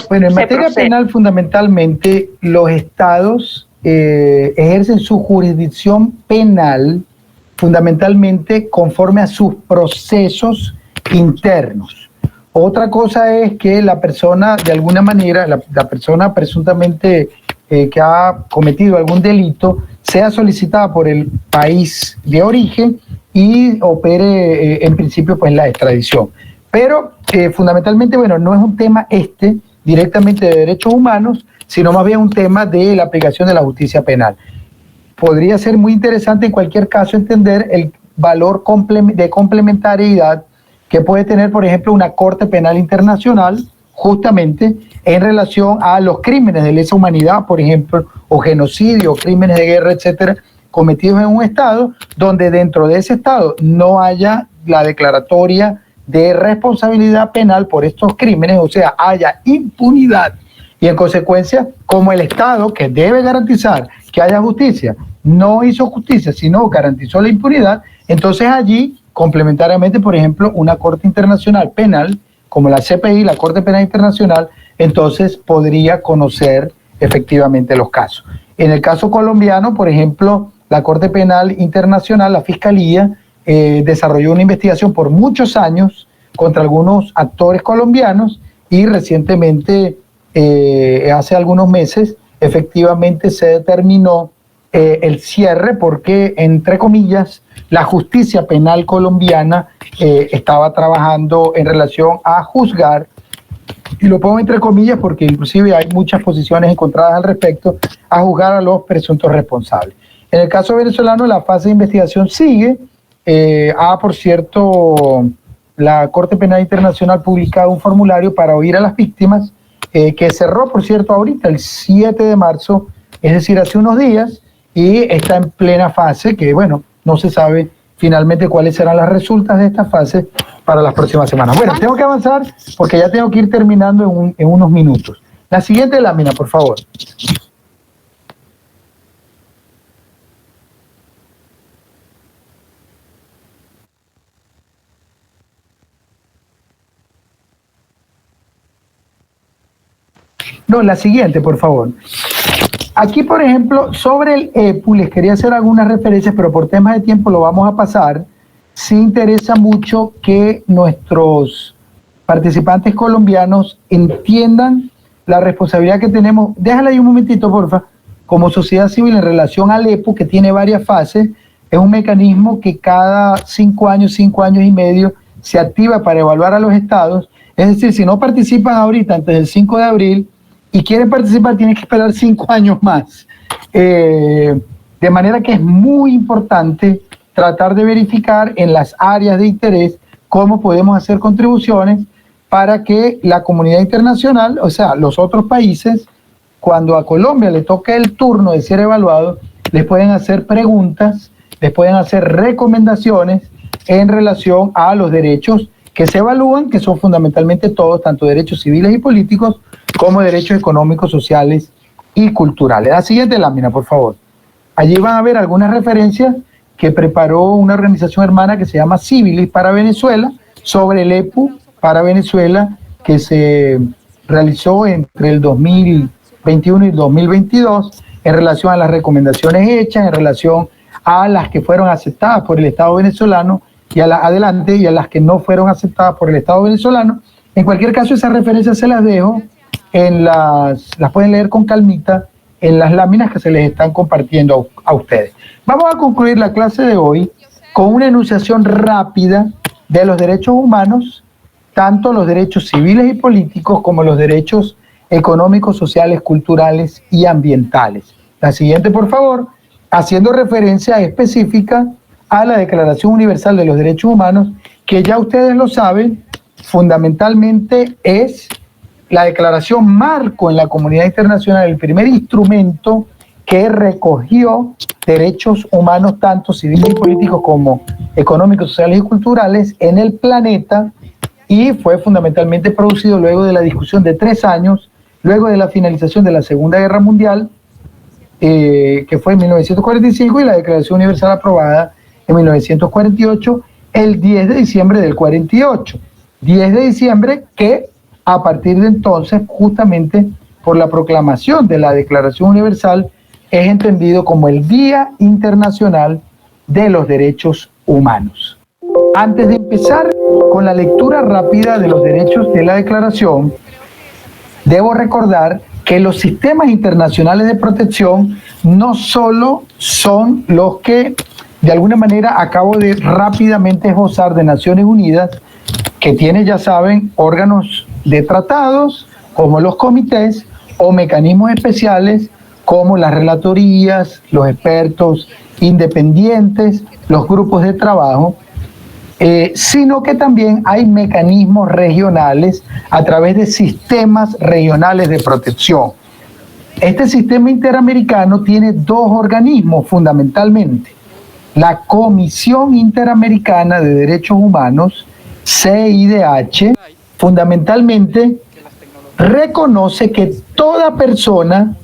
[SPEAKER 6] Bueno, en materia penal, fundamentalmente, los estados ejercen su jurisdicción penal fundamentalmente conforme a sus procesos internos. Otra cosa es que la persona, de alguna manera, la persona presuntamente que ha cometido algún delito, sea solicitada por el país de origen y opere en principio pues la extradición. Pero fundamentalmente, bueno, no es un tema directamente de derechos humanos, sino más bien un tema de la aplicación de la justicia penal. Podría ser muy interesante en cualquier caso entender el valor de complementariedad que puede tener, por ejemplo, una Corte Penal Internacional, justamente en relación a los crímenes de lesa humanidad, por ejemplo, o genocidio, crímenes de guerra, etcétera, cometidos en un Estado, donde dentro de ese Estado no haya la declaratoria de responsabilidad penal por estos crímenes, o sea, haya impunidad. Y en consecuencia, como el Estado, que debe garantizar que haya justicia, no hizo justicia, sino garantizó la impunidad, entonces allí, complementariamente, por ejemplo, una Corte Internacional Penal, como la CPI, la Corte Penal Internacional, entonces podría conocer efectivamente los casos. En el caso colombiano, por ejemplo, la Corte Penal Internacional, la Fiscalía, desarrolló una investigación por muchos años contra algunos actores colombianos y recientemente, hace algunos meses, efectivamente se determinó el cierre porque, entre comillas, la justicia penal colombiana estaba trabajando en relación a juzgar, y lo pongo entre comillas porque inclusive hay muchas posiciones encontradas al respecto, a juzgar a los presuntos responsables. En el caso venezolano, la fase de investigación sigue. Por cierto, la Corte Penal Internacional ha publicado un formulario para oír a las víctimas, que cerró, por cierto, ahorita, el 7 de marzo, es decir, hace unos días, y está en plena fase, que bueno, no se sabe finalmente cuáles serán las resultas de esta fase para las próximas semanas. Bueno, tengo que avanzar porque ya tengo que ir terminando en unos minutos. La siguiente lámina, por favor. No, la siguiente, por favor. Aquí, por ejemplo, sobre el EPU, les quería hacer algunas referencias, pero por temas de tiempo lo vamos a pasar. Sí interesa mucho que nuestros participantes colombianos entiendan la responsabilidad que tenemos. Déjala ahí un momentito, porfa. Como sociedad civil en relación al EPU, que tiene varias fases, es un mecanismo que cada 5 años y medio, se activa para evaluar a los estados. Es decir, si no participan ahorita antes del 5 de abril, y quieren participar, tienen que esperar 5 años más. De manera que es muy importante tratar de verificar en las áreas de interés cómo podemos hacer contribuciones para que la comunidad internacional, o sea, los otros países, cuando a Colombia le toque el turno de ser evaluado, les pueden hacer preguntas, les pueden hacer recomendaciones en relación a los derechos que se evalúan, que son fundamentalmente todos, tanto derechos civiles y políticos, como derechos económicos, sociales y culturales. La siguiente lámina, por favor. Allí van a ver algunas referencias que preparó una organización hermana que se llama Civilis para Venezuela, sobre el EPU para Venezuela, que se realizó entre el 2021 y el 2022, en relación a las recomendaciones hechas, en relación a las que fueron aceptadas por el Estado venezolano y a las que no fueron aceptadas por el Estado venezolano. En cualquier caso, esas referencias se las dejo, las pueden leer con calmita en las láminas que se les están compartiendo a ustedes. Vamos a concluir la clase de hoy con una enunciación rápida de los derechos humanos, tanto los derechos civiles y políticos como los derechos económicos, sociales, culturales y ambientales. La siguiente, por favor, haciendo referencia específica a la Declaración Universal de los Derechos Humanos, que ya ustedes lo saben, fundamentalmente es la declaración marco en la comunidad internacional, el primer instrumento que recogió derechos humanos, tanto civiles y políticos como económicos, sociales y culturales en el planeta, y fue fundamentalmente producido luego de la discusión de 3 años, luego de la finalización de la Segunda Guerra Mundial, que fue en 1945, y la Declaración Universal aprobada en 1948, el 10 de diciembre del 48. 10 de diciembre que a partir de entonces, justamente por la proclamación de la Declaración Universal, es entendido como el Día Internacional de los Derechos Humanos. Antes de empezar con la lectura rápida de los derechos de la Declaración, debo recordar que los sistemas internacionales de protección no solo son los que de alguna manera acabo de rápidamente esbozar de Naciones Unidas, que tiene, ya saben, órganos de tratados como los comités o mecanismos especiales como las relatorías, los expertos independientes, los grupos de trabajo, sino que también hay mecanismos regionales a través de sistemas regionales de protección. Este sistema interamericano tiene dos organismos fundamentalmente: la Comisión Interamericana de Derechos Humanos, CIDH, fundamentalmente reconoce que toda persona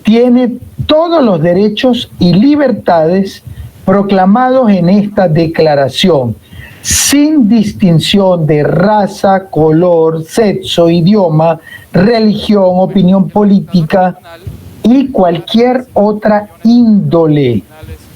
[SPEAKER 6] tiene todos los derechos y libertades proclamados en esta declaración, sin distinción de raza, color, sexo, idioma, religión, opinión política y cualquier otra índole.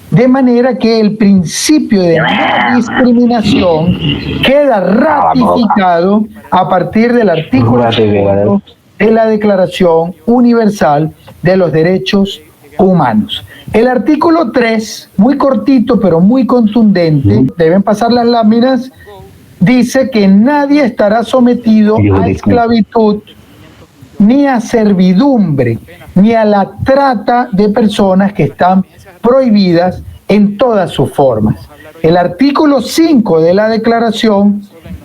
[SPEAKER 6] De manera que el principio de no discriminación queda ratificado a partir del artículo 5 de la Declaración Universal de los Derechos Humanos. El artículo 3, muy cortito pero muy contundente, deben pasar las láminas, dice que nadie estará sometido a esclavitud, ni a servidumbre, ni a la trata de personas que están prohibidas en todas sus formas. El artículo 5 de la Declaración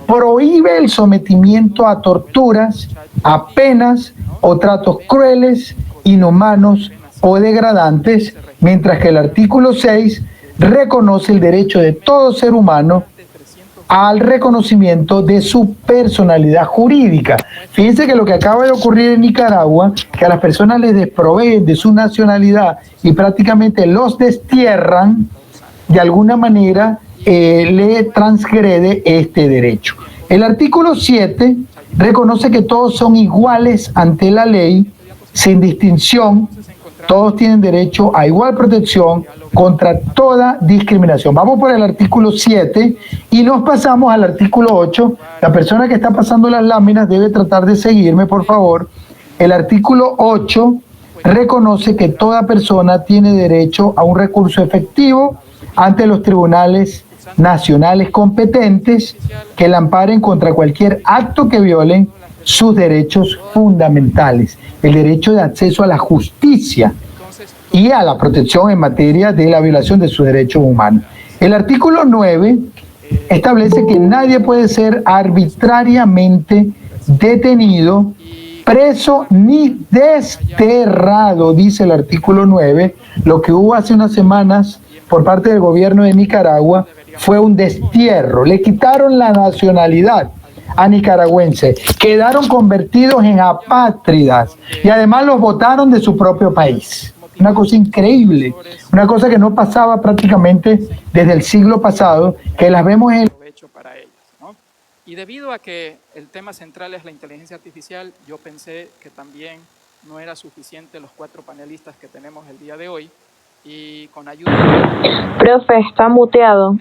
[SPEAKER 6] prohíbe el sometimiento a torturas, a penas o tratos crueles, inhumanos o degradantes, mientras que el artículo 6 reconoce el derecho de todo ser humano al reconocimiento de su personalidad jurídica. Fíjense que lo que acaba de ocurrir en Nicaragua, que a las personas les desproveen de su nacionalidad y prácticamente los destierran, de alguna manera le transgrede este derecho. El artículo 7 reconoce que todos son iguales ante la ley, sin distinción. Todos tienen derecho a igual protección contra toda discriminación. Vamos por el artículo 7 y nos pasamos al artículo 8. La persona que está pasando las láminas debe tratar de seguirme, por favor. El artículo 8 reconoce que toda persona tiene derecho a un recurso efectivo ante los tribunales nacionales competentes que la amparen contra cualquier acto que violen sus derechos fundamentales, el derecho de acceso a la justicia y a la protección en materia de la violación de sus derechos humanos. El artículo 9 establece que nadie puede ser arbitrariamente detenido, preso ni desterrado, dice el artículo 9. Lo que hubo hace unas semanas por parte del gobierno de Nicaragua fue un destierro. Le quitaron la nacionalidad a nicaragüenses, quedaron convertidos en apátridas y además los botaron de su propio país. Una cosa increíble, una cosa que no pasaba prácticamente desde el siglo pasado, que las vemos en...
[SPEAKER 14] para ellos, ¿no? Y debido a que el tema central es la inteligencia artificial, yo pensé que también no era suficiente los 4 panelistas que tenemos el día de hoy, y con ayuda...
[SPEAKER 15] Profe, está muteado.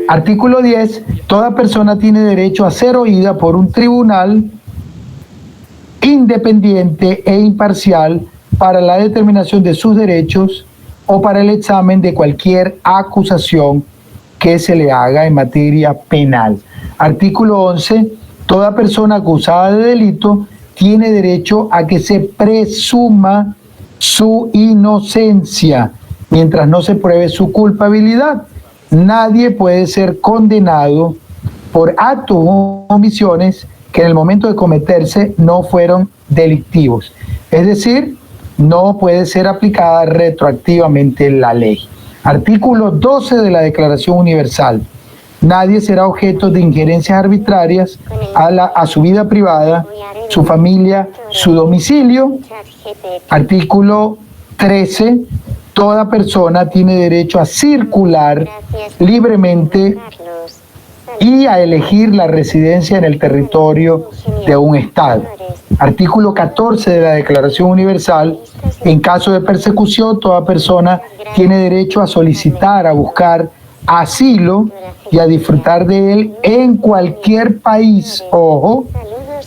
[SPEAKER 6] Artículo 10. Toda persona tiene derecho a ser oída por un tribunal independiente e imparcial para la determinación de sus derechos o para el examen de cualquier acusación que se le haga en materia penal. Artículo 11. Toda persona acusada de delito tiene derecho a que se presuma su inocencia mientras no se pruebe su culpabilidad. Nadie puede ser condenado por actos o omisiones que en el momento de cometerse no fueron delictivos. Es decir, no puede ser aplicada retroactivamente la ley. Artículo 12 de la Declaración Universal. Nadie será objeto de injerencias arbitrarias a su vida privada, su familia, su domicilio. Artículo 13. Toda persona tiene derecho a circular libremente y a elegir la residencia en el territorio de un Estado. Artículo 14 de la Declaración Universal. En caso de persecución, toda persona tiene derecho a solicitar, a buscar asilo y a disfrutar de él en cualquier país. Ojo.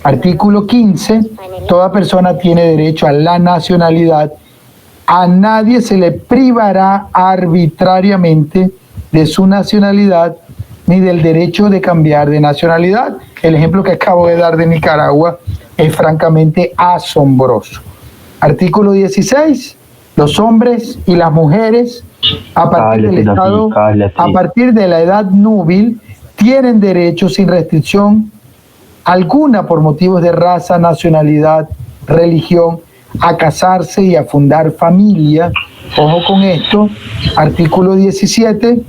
[SPEAKER 6] Artículo 15. Toda persona tiene derecho a la nacionalidad, A nadie se le privará arbitrariamente de su nacionalidad ni del derecho de cambiar de nacionalidad. El ejemplo que acabo de dar de Nicaragua es francamente asombroso. Artículo 16. Los hombres y las mujeres a partir del Estado, a partir de la edad núbil, tienen derecho sin restricción alguna por motivos de raza, nacionalidad, religión, a casarse y a fundar familia. Ojo con esto. Artículo 17.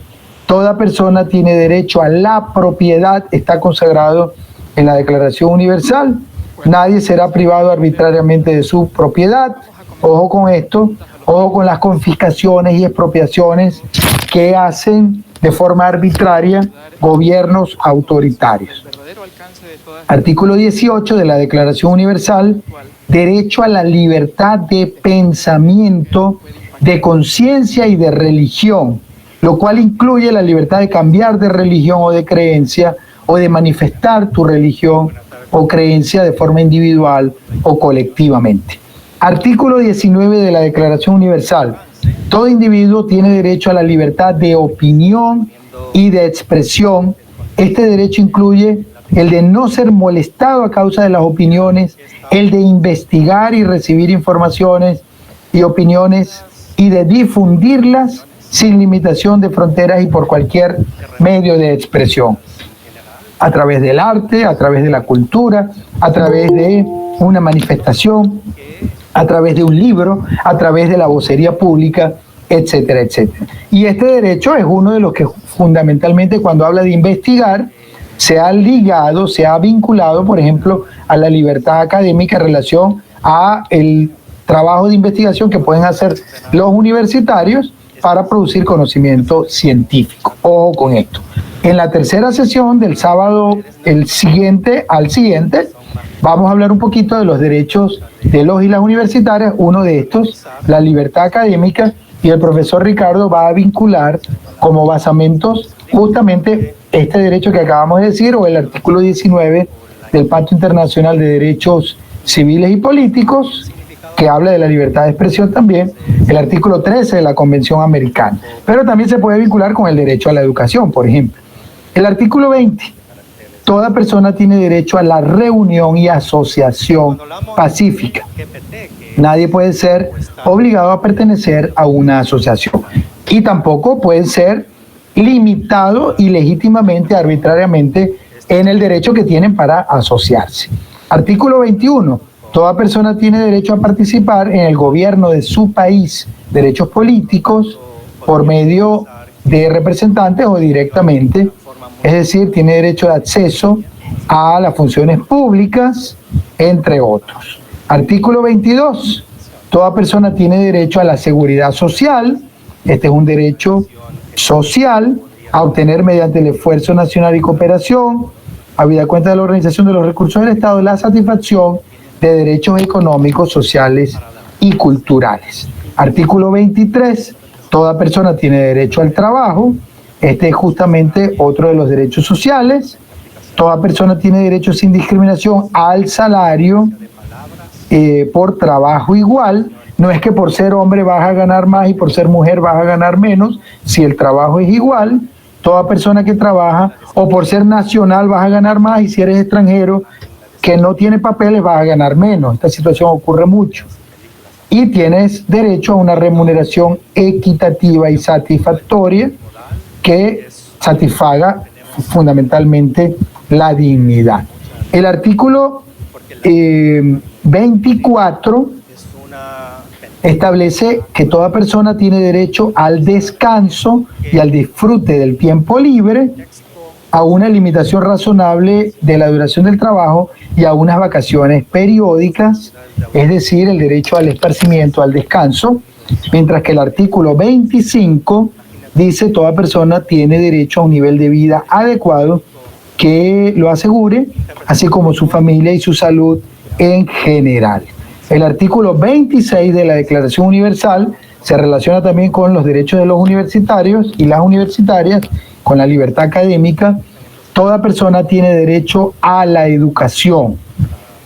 [SPEAKER 6] Toda persona tiene derecho a la propiedad, está consagrado en la Declaración Universal. Nadie será privado arbitrariamente de su propiedad. Ojo con esto. Ojo con las confiscaciones y expropiaciones que hacen de forma arbitraria gobiernos autoritarios. Artículo 18 de la Declaración Universal, derecho a la libertad de pensamiento, de conciencia y de religión, lo cual incluye la libertad de cambiar de religión o de creencia, o de manifestar tu religión o creencia de forma individual o colectivamente. Artículo 19 de la Declaración Universal. Todo individuo tiene derecho a la libertad de opinión y de expresión. Este derecho incluye el de no ser molestado a causa de las opiniones, el de investigar y recibir informaciones y opiniones y de difundirlas sin limitación de fronteras y por cualquier medio de expresión. A través del arte, a través de la cultura, a través de una manifestación, a través de un libro, a través de la vocería pública, etcétera, etcétera. Y este derecho es uno de los que fundamentalmente cuando habla de investigar se ha ligado, se ha vinculado, por ejemplo, a la libertad académica en relación a el trabajo de investigación que pueden hacer los universitarios para producir conocimiento científico. Ojo con esto. En la tercera sesión del sábado, el siguiente al siguiente, vamos a hablar un poquito de los derechos de los y las universitarias. Uno de estos, la libertad académica, y el profesor Ricardo va a vincular como basamentos justamente este derecho que acabamos de decir, o el artículo 19 del Pacto Internacional de Derechos Civiles y Políticos, que habla de la libertad de expresión también, el artículo 13 de la Convención Americana. Pero también se puede vincular con el derecho a la educación, por ejemplo. El artículo 20. Toda persona tiene derecho a la reunión y asociación pacífica. Nadie puede ser obligado a pertenecer a una asociación. Y tampoco puede ser limitado ilegítimamente, arbitrariamente, en el derecho que tienen para asociarse. Artículo 21. Toda persona tiene derecho a participar en el gobierno de su país, derechos políticos, por medio de representantes o directamente. Es decir, tiene derecho de acceso a las funciones públicas, entre otros. Artículo 22. Toda persona tiene derecho a la seguridad social. Este es un derecho social, a obtener mediante el esfuerzo nacional y cooperación, habida cuenta de la organización de los recursos del Estado, la satisfacción de derechos económicos, sociales y culturales. Artículo 23. Toda persona tiene derecho al trabajo. Este es justamente otro de los derechos sociales. Toda persona tiene derecho sin discriminación al salario por trabajo igual. No es que por ser hombre vas a ganar más y por ser mujer vas a ganar menos. Si el trabajo es igual, toda persona que trabaja, o por ser nacional vas a ganar más, y si eres extranjero que no tiene papeles vas a ganar menos. Esta situación ocurre mucho. Y tienes derecho a una remuneración equitativa y satisfactoria que satisfaga fundamentalmente la dignidad. El artículo 24 establece que toda persona tiene derecho al descanso y al disfrute del tiempo libre, a una limitación razonable de la duración del trabajo y a unas vacaciones periódicas, es decir, el derecho al esparcimiento, al descanso, mientras que el artículo 25 dice toda persona tiene derecho a un nivel de vida adecuado que lo asegure, así como su familia y su salud en general. El artículo 26 de la Declaración Universal se relaciona también con los derechos de los universitarios y las universitarias, con la libertad académica. Toda persona tiene derecho a la educación,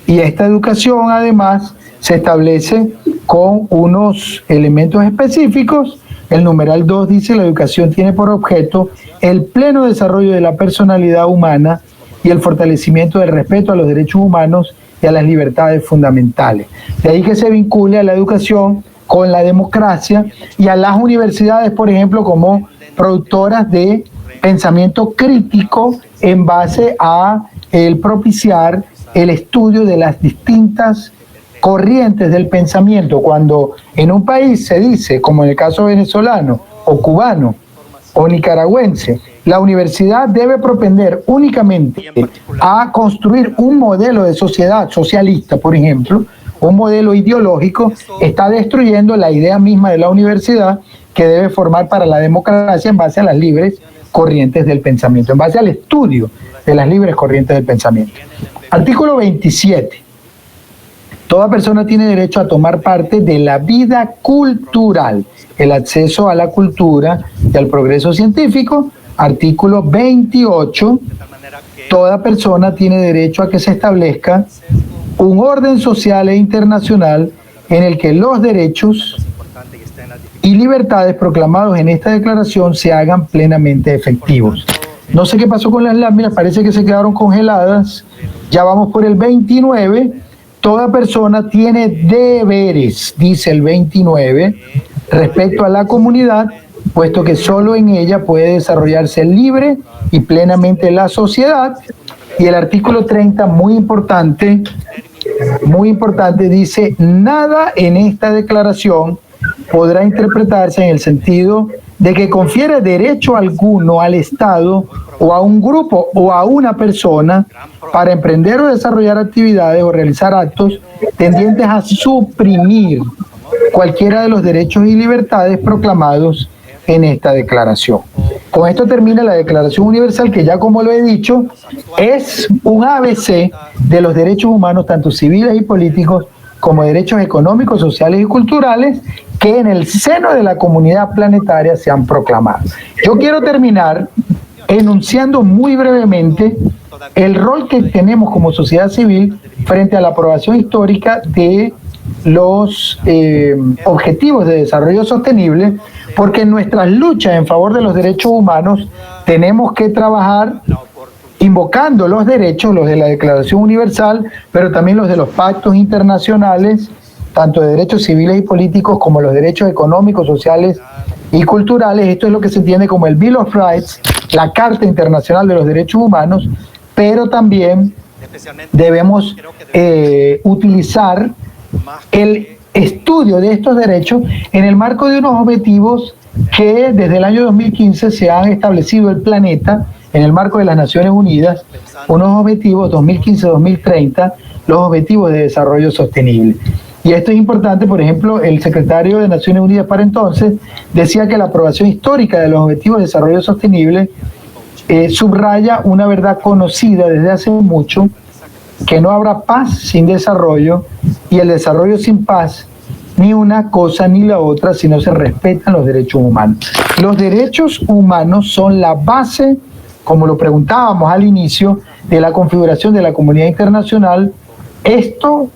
[SPEAKER 6] y esta educación además se establece con unos elementos específicos. El numeral 2 dice: la educación tiene por objeto el pleno desarrollo de la personalidad humana y el fortalecimiento del respeto a los derechos humanos y a las libertades fundamentales. De ahí que se vincule a la educación con la democracia y a las universidades, por ejemplo, como productoras de pensamiento crítico en base a el propiciar el estudio de las distintas corrientes del pensamiento. Cuando en un país se dice, como en el caso venezolano o cubano o nicaragüense, la universidad debe propender únicamente a construir un modelo de sociedad socialista, por ejemplo, un modelo ideológico, está destruyendo la idea misma de la universidad, que debe formar para la democracia en base a las libres corrientes del pensamiento, en base al estudio de las libres corrientes del pensamiento. Artículo 27. Toda persona tiene derecho a tomar parte de la vida cultural, el acceso a la cultura y al progreso científico. Artículo 28. Toda persona tiene derecho a que se establezca un orden social e internacional en el que los derechos y libertades proclamados en esta declaración se hagan plenamente efectivos. No sé qué pasó con las láminas, parece que se quedaron congeladas. Ya vamos por el 29. Toda persona tiene deberes, dice el 29, respecto a la comunidad, puesto que solo en ella puede desarrollarse libre y plenamente la sociedad. Y el artículo 30, muy importante, dice: nada en esta declaración podrá interpretarse en el sentido de que confiere derecho alguno al Estado o a un grupo o a una persona para emprender o desarrollar actividades o realizar actos tendientes a suprimir cualquiera de los derechos y libertades proclamados en esta declaración. Con esto termina la Declaración Universal, que ya como lo he dicho, es un ABC de los derechos humanos, tanto civiles y políticos, como derechos económicos, sociales y culturales, que en el seno de la comunidad planetaria se han proclamado. Yo quiero terminar enunciando muy brevemente el rol que tenemos como sociedad civil frente a la aprobación histórica de los objetivos de desarrollo sostenible, porque en nuestras luchas en favor de los derechos humanos tenemos que trabajar invocando los derechos, los de la Declaración Universal, pero también los de los pactos internacionales, tanto de derechos civiles y políticos como los derechos económicos, sociales y culturales. Esto es lo que se entiende como el Bill of Rights, la Carta Internacional de los Derechos Humanos, pero también debemos utilizar el estudio de estos derechos en el marco de unos objetivos que desde el año 2015 se han establecido el planeta en el marco de las Naciones Unidas, unos objetivos 2015-2030, los objetivos de desarrollo sostenible. Y esto es importante. Por ejemplo, el secretario de Naciones Unidas para entonces decía que la aprobación histórica de los objetivos de desarrollo sostenible subraya una verdad conocida desde hace mucho, que no habrá paz sin desarrollo, y el desarrollo sin paz, ni una cosa ni la otra, si no se respetan los derechos humanos. Los derechos humanos son la base, como lo preguntábamos al inicio, de la configuración de la comunidad internacional. Esto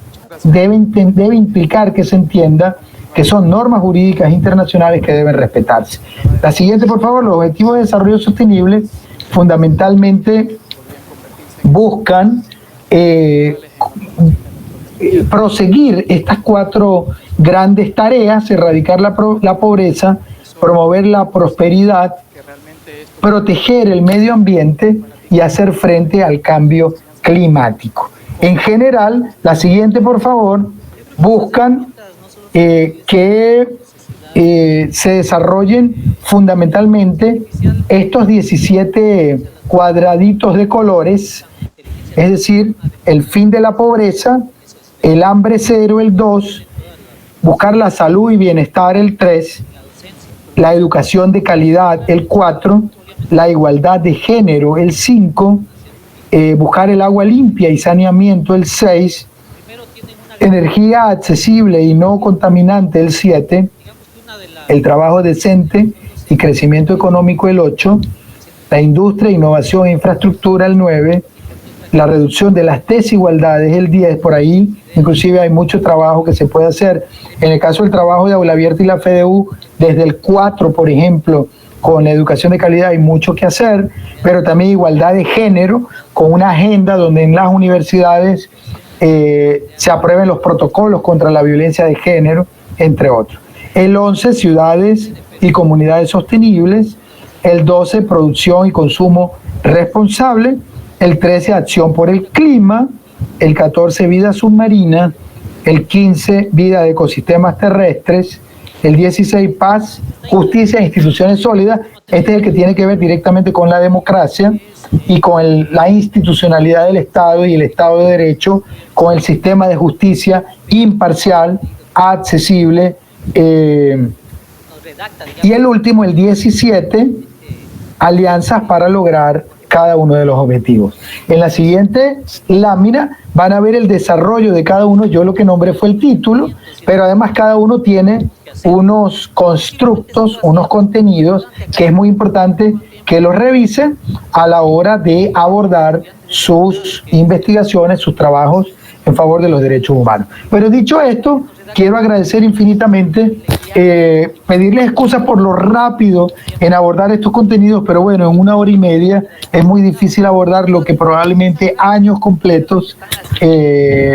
[SPEAKER 6] debe implicar que se entienda que son normas jurídicas internacionales que deben respetarse. La siguiente, por favor. Los objetivos de desarrollo sostenible fundamentalmente buscan proseguir estas 4 grandes tareas: erradicar la pobreza, promover la prosperidad, proteger el medio ambiente y hacer frente al cambio climático. En general, la siguiente, por favor, buscan que se desarrollen fundamentalmente estos 17 cuadraditos de colores, es decir, el fin de la pobreza, el hambre cero, el 2, buscar la salud y bienestar, el 3, la educación de calidad, el 4, la igualdad de género, el 5, buscar el agua limpia y saneamiento, el 6, energía accesible y no contaminante, el 7, el trabajo decente y crecimiento económico, el 8, la industria, innovación e infraestructura, el 9, la reducción de las desigualdades, el 10, por ahí inclusive hay mucho trabajo que se puede hacer. En el caso del trabajo de Aula Abierta y la FEDU, desde el 4, por ejemplo, con la educación de calidad hay mucho que hacer, pero también igualdad de género, con una agenda donde en las universidades se aprueben los protocolos contra la violencia de género, entre otros. El 11, ciudades y comunidades sostenibles. El 12, producción y consumo responsable. El 13, acción por el clima. El 14, vida submarina. El 15, vida de ecosistemas terrestres. El 16, paz, justicia e instituciones sólidas. Este es el que tiene que ver directamente con la democracia y con la institucionalidad del Estado y el Estado de Derecho, con el sistema de justicia imparcial, accesible. Y el último, el 17, alianzas para lograr cada uno de los objetivos. En la siguiente lámina van a ver el desarrollo de cada uno. Yo lo que nombré fue el título, pero además cada uno tiene unos constructos, unos contenidos que es muy importante que los revisen a la hora de abordar sus investigaciones, sus trabajos en favor de los derechos humanos. Pero dicho esto, quiero agradecer infinitamente, pedirles excusas por lo rápido en abordar estos contenidos, pero bueno, en 1 hora y media es muy difícil abordar lo que probablemente años completos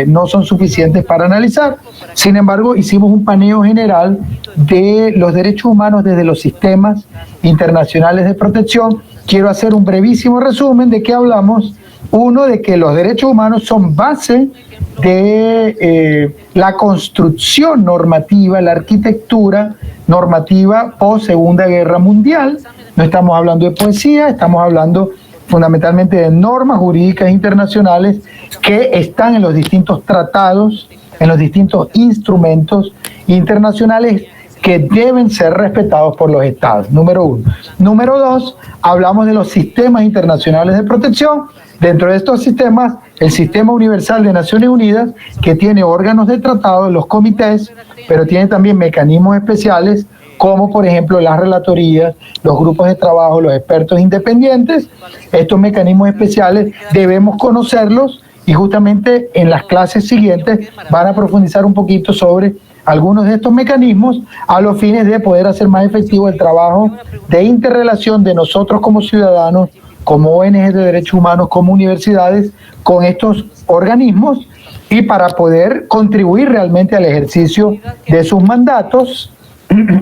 [SPEAKER 6] no son suficientes para analizar. Sin embargo, hicimos un paneo general de los derechos humanos desde los sistemas internacionales de protección. Quiero hacer un brevísimo resumen de qué hablamos. Uno, de que los derechos humanos son base de la construcción normativa, la arquitectura normativa post Segunda Guerra Mundial. No estamos hablando de poesía, estamos hablando fundamentalmente de normas jurídicas internacionales que están en los distintos tratados, en los distintos instrumentos internacionales que deben ser respetados por los estados, número 1. Número 2, hablamos de los sistemas internacionales de protección. Dentro de estos sistemas, el Sistema Universal de Naciones Unidas, que tiene órganos de tratado, los comités, pero tiene también mecanismos especiales, como por ejemplo las relatorías, los grupos de trabajo, los expertos independientes. Estos mecanismos especiales debemos conocerlos y justamente en las clases siguientes van a profundizar un poquito sobre algunos de estos mecanismos a los fines de poder hacer más efectivo el trabajo de interrelación de nosotros como ciudadanos, como ONGs de derechos humanos, como universidades, con estos organismos y para poder contribuir realmente al ejercicio de sus mandatos,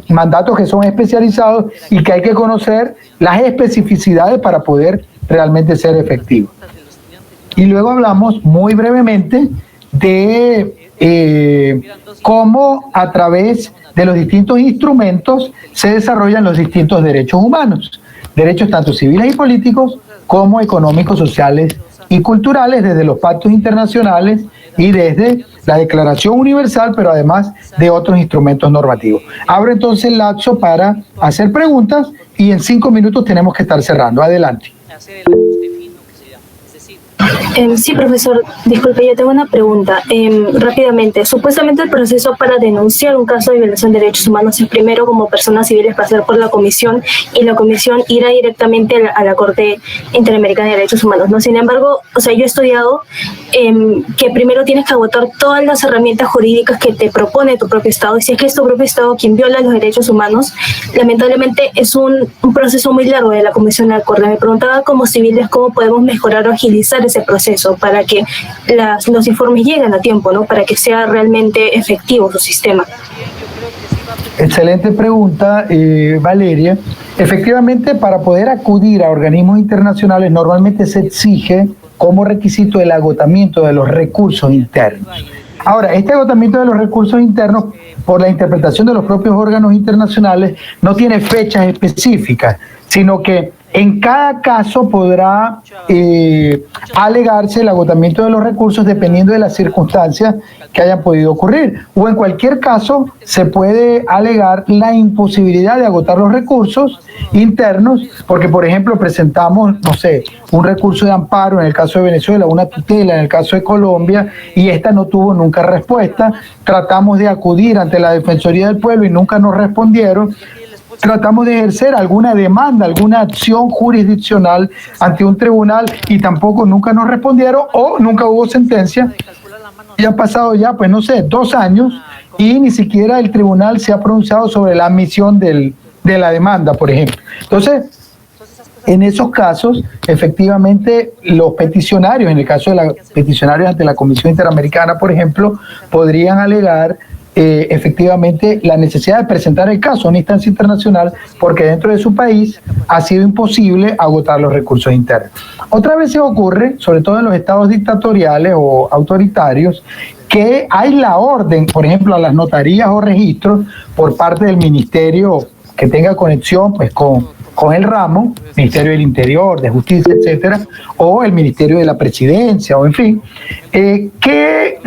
[SPEAKER 6] mandatos que son especializados y que hay que conocer las especificidades para poder realmente ser efectivos. Y luego hablamos muy brevemente de cómo a través de los distintos instrumentos se desarrollan los distintos derechos humanos, derechos tanto civiles y políticos como económicos, sociales y culturales, desde los pactos internacionales y desde la Declaración Universal, pero además de otros instrumentos normativos. Abro entonces el lapso para hacer preguntas y en 5 minutos tenemos que estar cerrando. Adelante.
[SPEAKER 10] Sí, profesor, disculpe, yo tengo una pregunta. Rápidamente, supuestamente el proceso para denunciar un caso de violación de derechos humanos es primero como personas civiles pasar por la comisión y la comisión irá directamente a la Corte Interamericana de Derechos Humanos, ¿no? Sin embargo, o sea, yo he estudiado que primero tienes que agotar todas las herramientas jurídicas que te propone tu propio Estado, y si es que es tu propio Estado quien viola los derechos humanos, lamentablemente es un proceso muy largo de la Comisión de la Corte. Me preguntaba como civiles cómo podemos mejorar o agilizar ese proceso para que los informes lleguen a tiempo, ¿no? Para que sea realmente efectivo su sistema.
[SPEAKER 6] Excelente pregunta, Valeria. Efectivamente, para poder acudir a organismos internacionales normalmente se exige como requisito el agotamiento de los recursos internos. Ahora, este agotamiento de los recursos internos, por la interpretación de los propios órganos internacionales, no tiene fechas específicas, sino que en cada caso podrá alegarse el agotamiento de los recursos dependiendo de las circunstancias que hayan podido ocurrir. O en cualquier caso se puede alegar la imposibilidad de agotar los recursos internos, porque por ejemplo presentamos, no sé, un recurso de amparo en el caso de Venezuela, una tutela en el caso de Colombia, y esta no tuvo nunca respuesta. Tratamos de acudir ante la Defensoría del Pueblo y nunca nos respondieron. Tratamos de ejercer alguna demanda, alguna acción jurisdiccional ante un tribunal y tampoco nunca nos respondieron o nunca hubo sentencia. Y han pasado ya, pues no sé, 2 años y ni siquiera el tribunal se ha pronunciado sobre la admisión de la demanda, por ejemplo. Entonces, en esos casos, efectivamente, los peticionarios, en el caso de los peticionarios ante la Comisión Interamericana, por ejemplo, podrían alegar efectivamente la necesidad de presentar el caso a una instancia internacional porque dentro de su país ha sido imposible agotar los recursos internos. Otras veces ocurre, sobre todo en los estados dictatoriales o autoritarios, que hay la orden, por ejemplo, a las notarías o registros por parte del ministerio que tenga conexión pues con el ramo, Ministerio del Interior, de Justicia, etcétera, o el Ministerio de la Presidencia, o en fin, que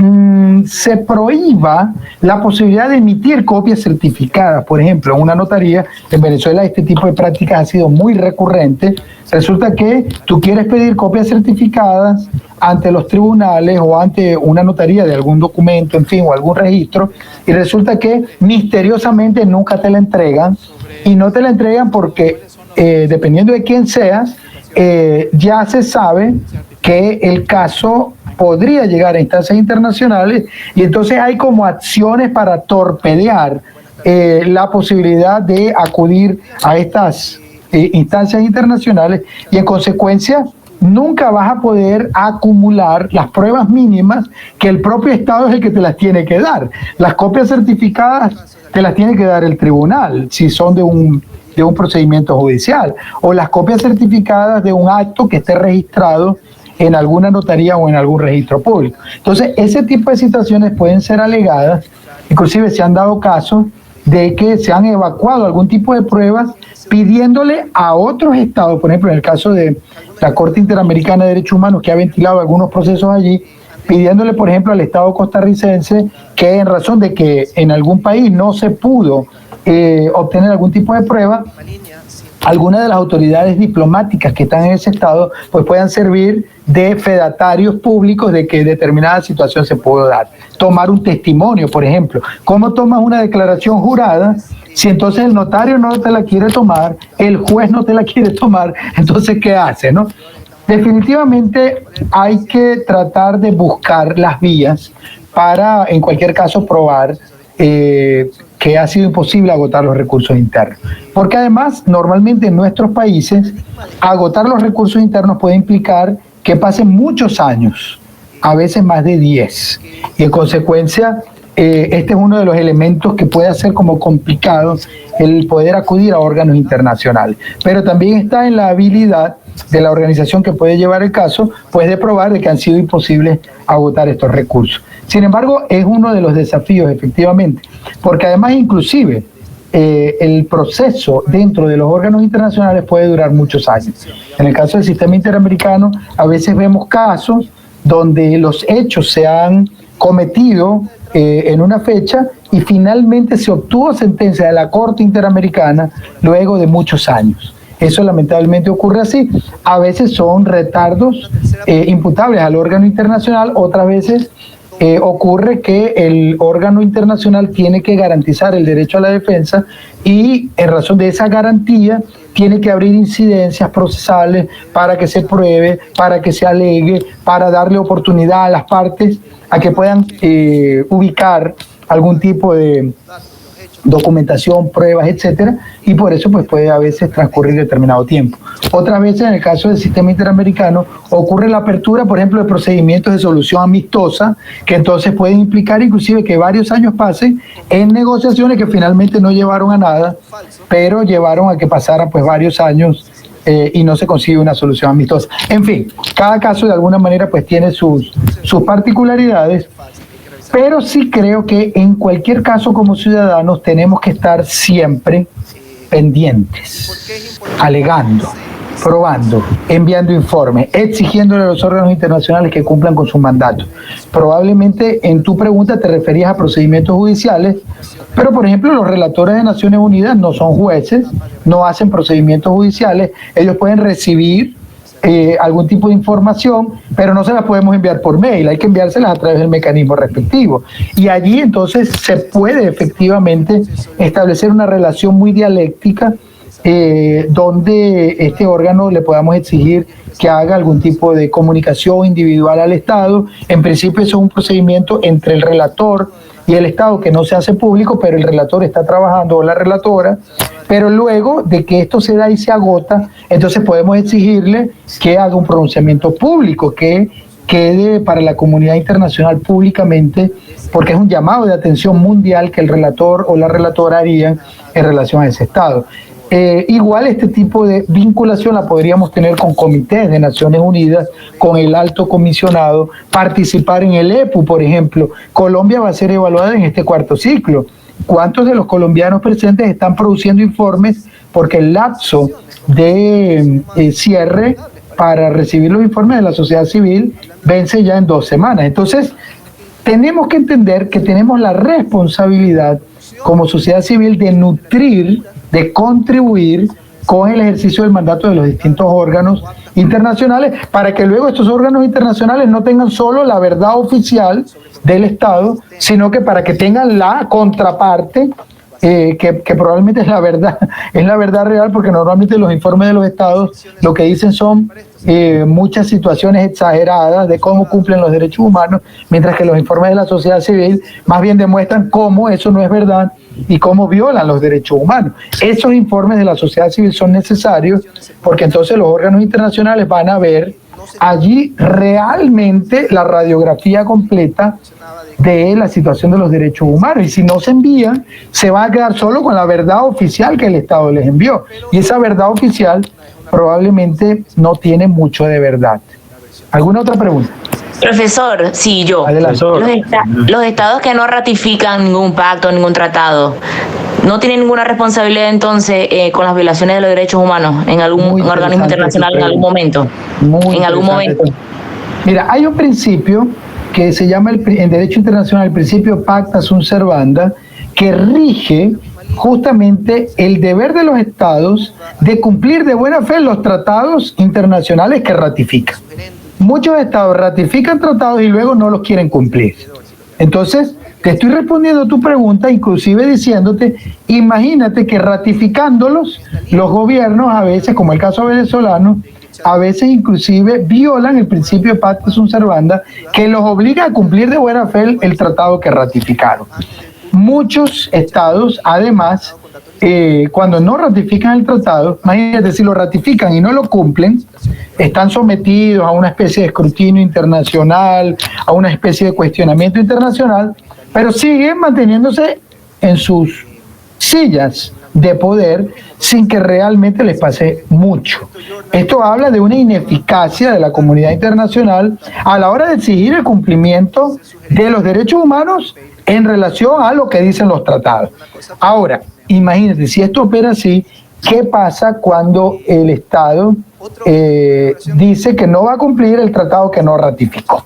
[SPEAKER 6] se prohíba la posibilidad de emitir copias certificadas. Por ejemplo, en una notaría, en Venezuela este tipo de prácticas ha sido muy recurrente. Resulta que tú quieres pedir copias certificadas ante los tribunales o ante una notaría de algún documento, en fin, o algún registro, y resulta que misteriosamente nunca te la entregan, y no te la entregan porque dependiendo de quién seas, ya se sabe que el caso podría llegar a instancias internacionales y entonces hay como acciones para torpedear la posibilidad de acudir a estas instancias internacionales y en consecuencia nunca vas a poder acumular las pruebas mínimas que el propio Estado es el que te las tiene que dar. Las copias certificadas te las tiene que dar el tribunal si son de un procedimiento judicial, o las copias certificadas de un acto que esté registrado en alguna notaría o en algún registro público. Entonces, ese tipo de situaciones pueden ser alegadas, inclusive se han dado casos de que se han evacuado algún tipo de pruebas pidiéndole a otros estados, por ejemplo, en el caso de la Corte Interamericana de Derechos Humanos, que ha ventilado algunos procesos allí, pidiéndole, por ejemplo, al Estado costarricense que en razón de que en algún país no se pudo obtener algún tipo de prueba, algunas de las autoridades diplomáticas que están en ese estado pues puedan servir de fedatarios públicos de que determinada situación se pudo dar. Tomar un testimonio, por ejemplo. ¿Cómo tomas una declaración jurada si entonces el notario no te la quiere tomar, el juez no te la quiere tomar? Entonces, ¿qué hace, no? Definitivamente hay que tratar de buscar las vías para, en cualquier caso, probar que ha sido imposible agotar los recursos internos. Porque además, normalmente en nuestros países, agotar los recursos internos puede implicar que pasen muchos años, a veces más de 10. Y en consecuencia, este es uno de los elementos que puede hacer como complicado el poder acudir a órganos internacionales. Pero también está en la habilidad de la organización que puede llevar el caso, pues de probar de que han sido imposibles agotar estos recursos. Sin embargo, es uno de los desafíos, efectivamente, porque además inclusive el proceso dentro de los órganos internacionales puede durar muchos años. En el caso del sistema interamericano, a veces vemos casos donde los hechos se han cometido en una fecha y finalmente se obtuvo sentencia de la Corte Interamericana luego de muchos años. Eso lamentablemente ocurre así. A veces son retardos imputables al órgano internacional, otras veces ocurre que el órgano internacional tiene que garantizar el derecho a la defensa y en razón de esa garantía tiene que abrir incidencias procesales para que se pruebe, para que se alegue, para darle oportunidad a las partes a que puedan ubicar algún tipo de documentación, pruebas, etcétera, y por eso pues puede a veces transcurrir determinado tiempo. Otras veces, en el caso del sistema interamericano, ocurre la apertura, por ejemplo, de procedimientos de solución amistosa, que entonces pueden implicar inclusive que varios años pasen en negociaciones que finalmente no llevaron a nada, pero llevaron a que pasaran pues varios años y no se consigue una solución amistosa. En fin, cada caso de alguna manera pues tiene sus particularidades, pero sí creo que en cualquier caso como ciudadanos tenemos que estar siempre pendientes, alegando, probando, enviando informes, exigiéndole a los órganos internacionales que cumplan con su mandato. Probablemente en tu pregunta te referías a procedimientos judiciales, pero por ejemplo los relatores de Naciones Unidas no son jueces, no hacen procedimientos judiciales, ellos pueden recibir algún tipo de información, pero no se las podemos enviar por mail, hay que enviárselas a través del mecanismo respectivo. Y allí entonces se puede efectivamente establecer una relación muy dialéctica donde este órgano le podamos exigir que haga algún tipo de comunicación individual al Estado. En principio eso es un procedimiento entre el relator y el Estado que no se hace público, pero el relator está trabajando, o la relatora, pero luego de que esto se da y se agota, entonces podemos exigirle que haga un pronunciamiento público, que quede para la comunidad internacional públicamente, porque es un llamado de atención mundial que el relator o la relatora harían en relación a ese Estado. Igual este tipo de vinculación la podríamos tener con comités de Naciones Unidas, con el alto comisionado, participar en el EPU, por ejemplo. Colombia va a ser evaluada en este cuarto ciclo. ¿Cuántos de los colombianos presentes están produciendo informes? Porque el lapso de cierre para recibir los informes de la sociedad civil vence ya en 2 semanas. Entonces, tenemos que entender que tenemos la responsabilidad como sociedad civil de nutrir, de contribuir con el ejercicio del mandato de los distintos órganos internacionales, para que luego estos órganos internacionales no tengan solo la verdad oficial del Estado, sino que para que tengan la contraparte, que probablemente es la verdad real, porque normalmente los informes de los Estados lo que dicen son muchas situaciones exageradas de cómo cumplen los derechos humanos, mientras que los informes de la sociedad civil más bien demuestran cómo eso no es verdad y cómo violan los derechos humanos. Esos informes de la sociedad civil son necesarios porque entonces los órganos internacionales van a ver allí realmente la radiografía completa de la situación de los derechos humanos, y si no se envían, se va a quedar solo con la verdad oficial que el Estado les envió, y esa verdad oficial probablemente no tiene mucho de verdad. ¿Alguna otra pregunta?
[SPEAKER 7] Profesor, sí, yo. Los estados que no ratifican ningún pacto, ningún tratado, ¿no tienen ninguna responsabilidad entonces con las violaciones de los derechos humanos en algún organismo internacional en algún momento?
[SPEAKER 6] Mira, hay un principio que se llama en derecho internacional el principio pacta sunt servanda, que rige justamente el deber de los estados de cumplir de buena fe los tratados internacionales que ratifican. Muchos estados ratifican tratados y luego no los quieren cumplir. Entonces, te estoy respondiendo a tu pregunta, inclusive diciéndote, imagínate que ratificándolos, los gobiernos a veces, como el caso venezolano, a veces inclusive violan el principio pacta sunt servanda, que los obliga a cumplir de buena fe el tratado que ratificaron. Muchos estados, además, cuando no ratifican el tratado, imagínate, si lo ratifican y no lo cumplen, están sometidos a una especie de escrutinio internacional, a una especie de cuestionamiento internacional, pero siguen manteniéndose en sus sillas de poder sin que realmente les pase mucho. Esto habla de una ineficacia de la comunidad internacional a la hora de exigir el cumplimiento de los derechos humanos en relación a lo que dicen los tratados. Ahora, imagínate, si esto opera así, ¿qué pasa cuando el Estado dice que no va a cumplir el tratado que no ratificó?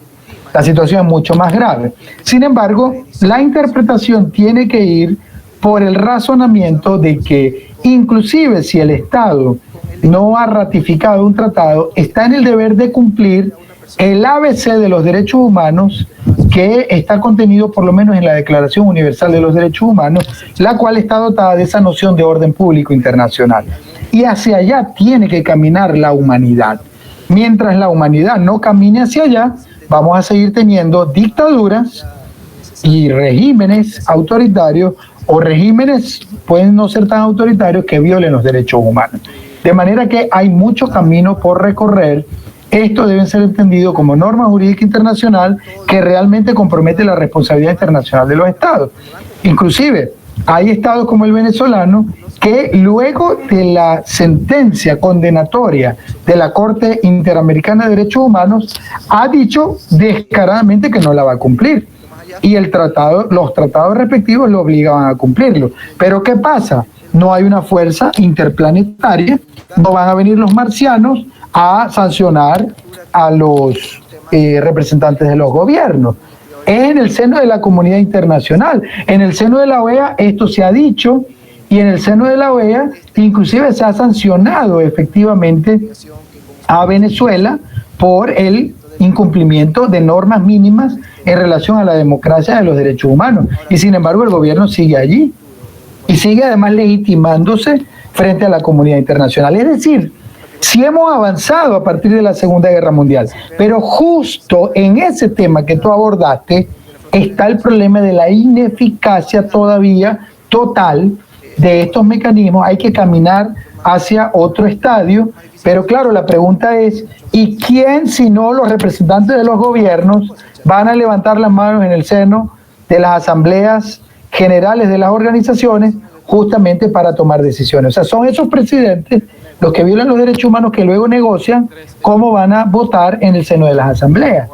[SPEAKER 6] La situación es mucho más grave. Sin embargo, la interpretación tiene que ir por el razonamiento de que inclusive si el Estado no ha ratificado un tratado, está en el deber de cumplir el ABC de los derechos humanos, que está contenido por lo menos en la Declaración Universal de los Derechos Humanos, la cual está dotada de esa noción de orden público internacional. Y hacia allá tiene que caminar la humanidad. Mientras la humanidad no camine hacia allá, vamos a seguir teniendo dictaduras y regímenes autoritarios, o regímenes pueden no ser tan autoritarios que violen los derechos humanos. De manera que hay mucho camino por recorrer. Esto debe ser entendido como norma jurídica internacional que realmente compromete la responsabilidad internacional de los estados. Inclusive, hay estados como el venezolano que luego de la sentencia condenatoria de la Corte Interamericana de Derechos Humanos ha dicho descaradamente que no la va a cumplir. Y los tratados respectivos lo obligaban a cumplirlo. Pero ¿qué pasa? No hay una fuerza interplanetaria, no van a venir los marcianos a sancionar a los representantes de los gobiernos. Es en el seno de la comunidad internacional. En el seno de la OEA esto se ha dicho, y en el seno de la OEA inclusive se ha sancionado efectivamente a Venezuela por el incumplimiento de normas mínimas en relación a la democracia y a los derechos humanos. Y sin embargo el gobierno sigue allí y sigue además legitimándose frente a la comunidad internacional. Es decir, sí hemos avanzado a partir de la Segunda Guerra Mundial, pero justo en ese tema que tú abordaste está el problema de la ineficacia todavía total de estos mecanismos. Hay que caminar hacia otro estadio, pero claro, la pregunta es, ¿y quién, si no los representantes de los gobiernos, van a levantar las manos en el seno de las asambleas generales de las organizaciones justamente para tomar decisiones? O sea, son esos presidentes los que violan los derechos humanos que luego negocian cómo van a votar en el seno de las asambleas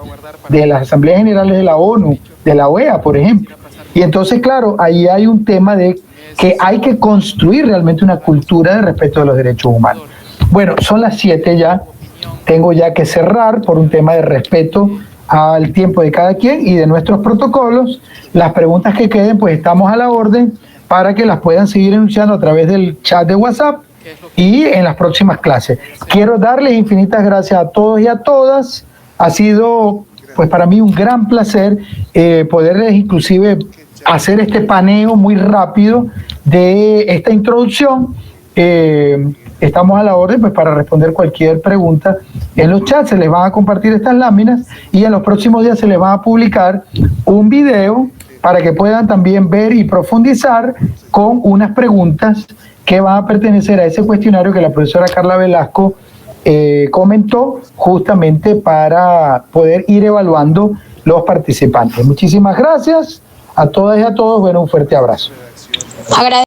[SPEAKER 6] generales de la ONU, de la OEA, por ejemplo. Y entonces, claro, ahí hay un tema de que hay que construir realmente una cultura de respeto de los derechos humanos. Bueno, son las 7 ya, tengo ya que cerrar por un tema de respeto al tiempo de cada quien y de nuestros protocolos. Las preguntas que queden, pues estamos a la orden para que las puedan seguir enunciando a través del chat de WhatsApp y en las próximas clases. Quiero darles infinitas gracias a todos y a todas. Ha sido, pues para mí, un gran placer poderles inclusive hacer este paneo muy rápido de esta introducción. Estamos a la orden pues para responder cualquier pregunta en los chats. Se les van a compartir estas láminas y en los próximos días se les va a publicar un video para que puedan también ver y profundizar con unas preguntas que van a pertenecer a ese cuestionario que la profesora Carla Velasco comentó justamente para poder ir evaluando los participantes. Muchísimas gracias a todas y a todos. Bueno, un fuerte abrazo.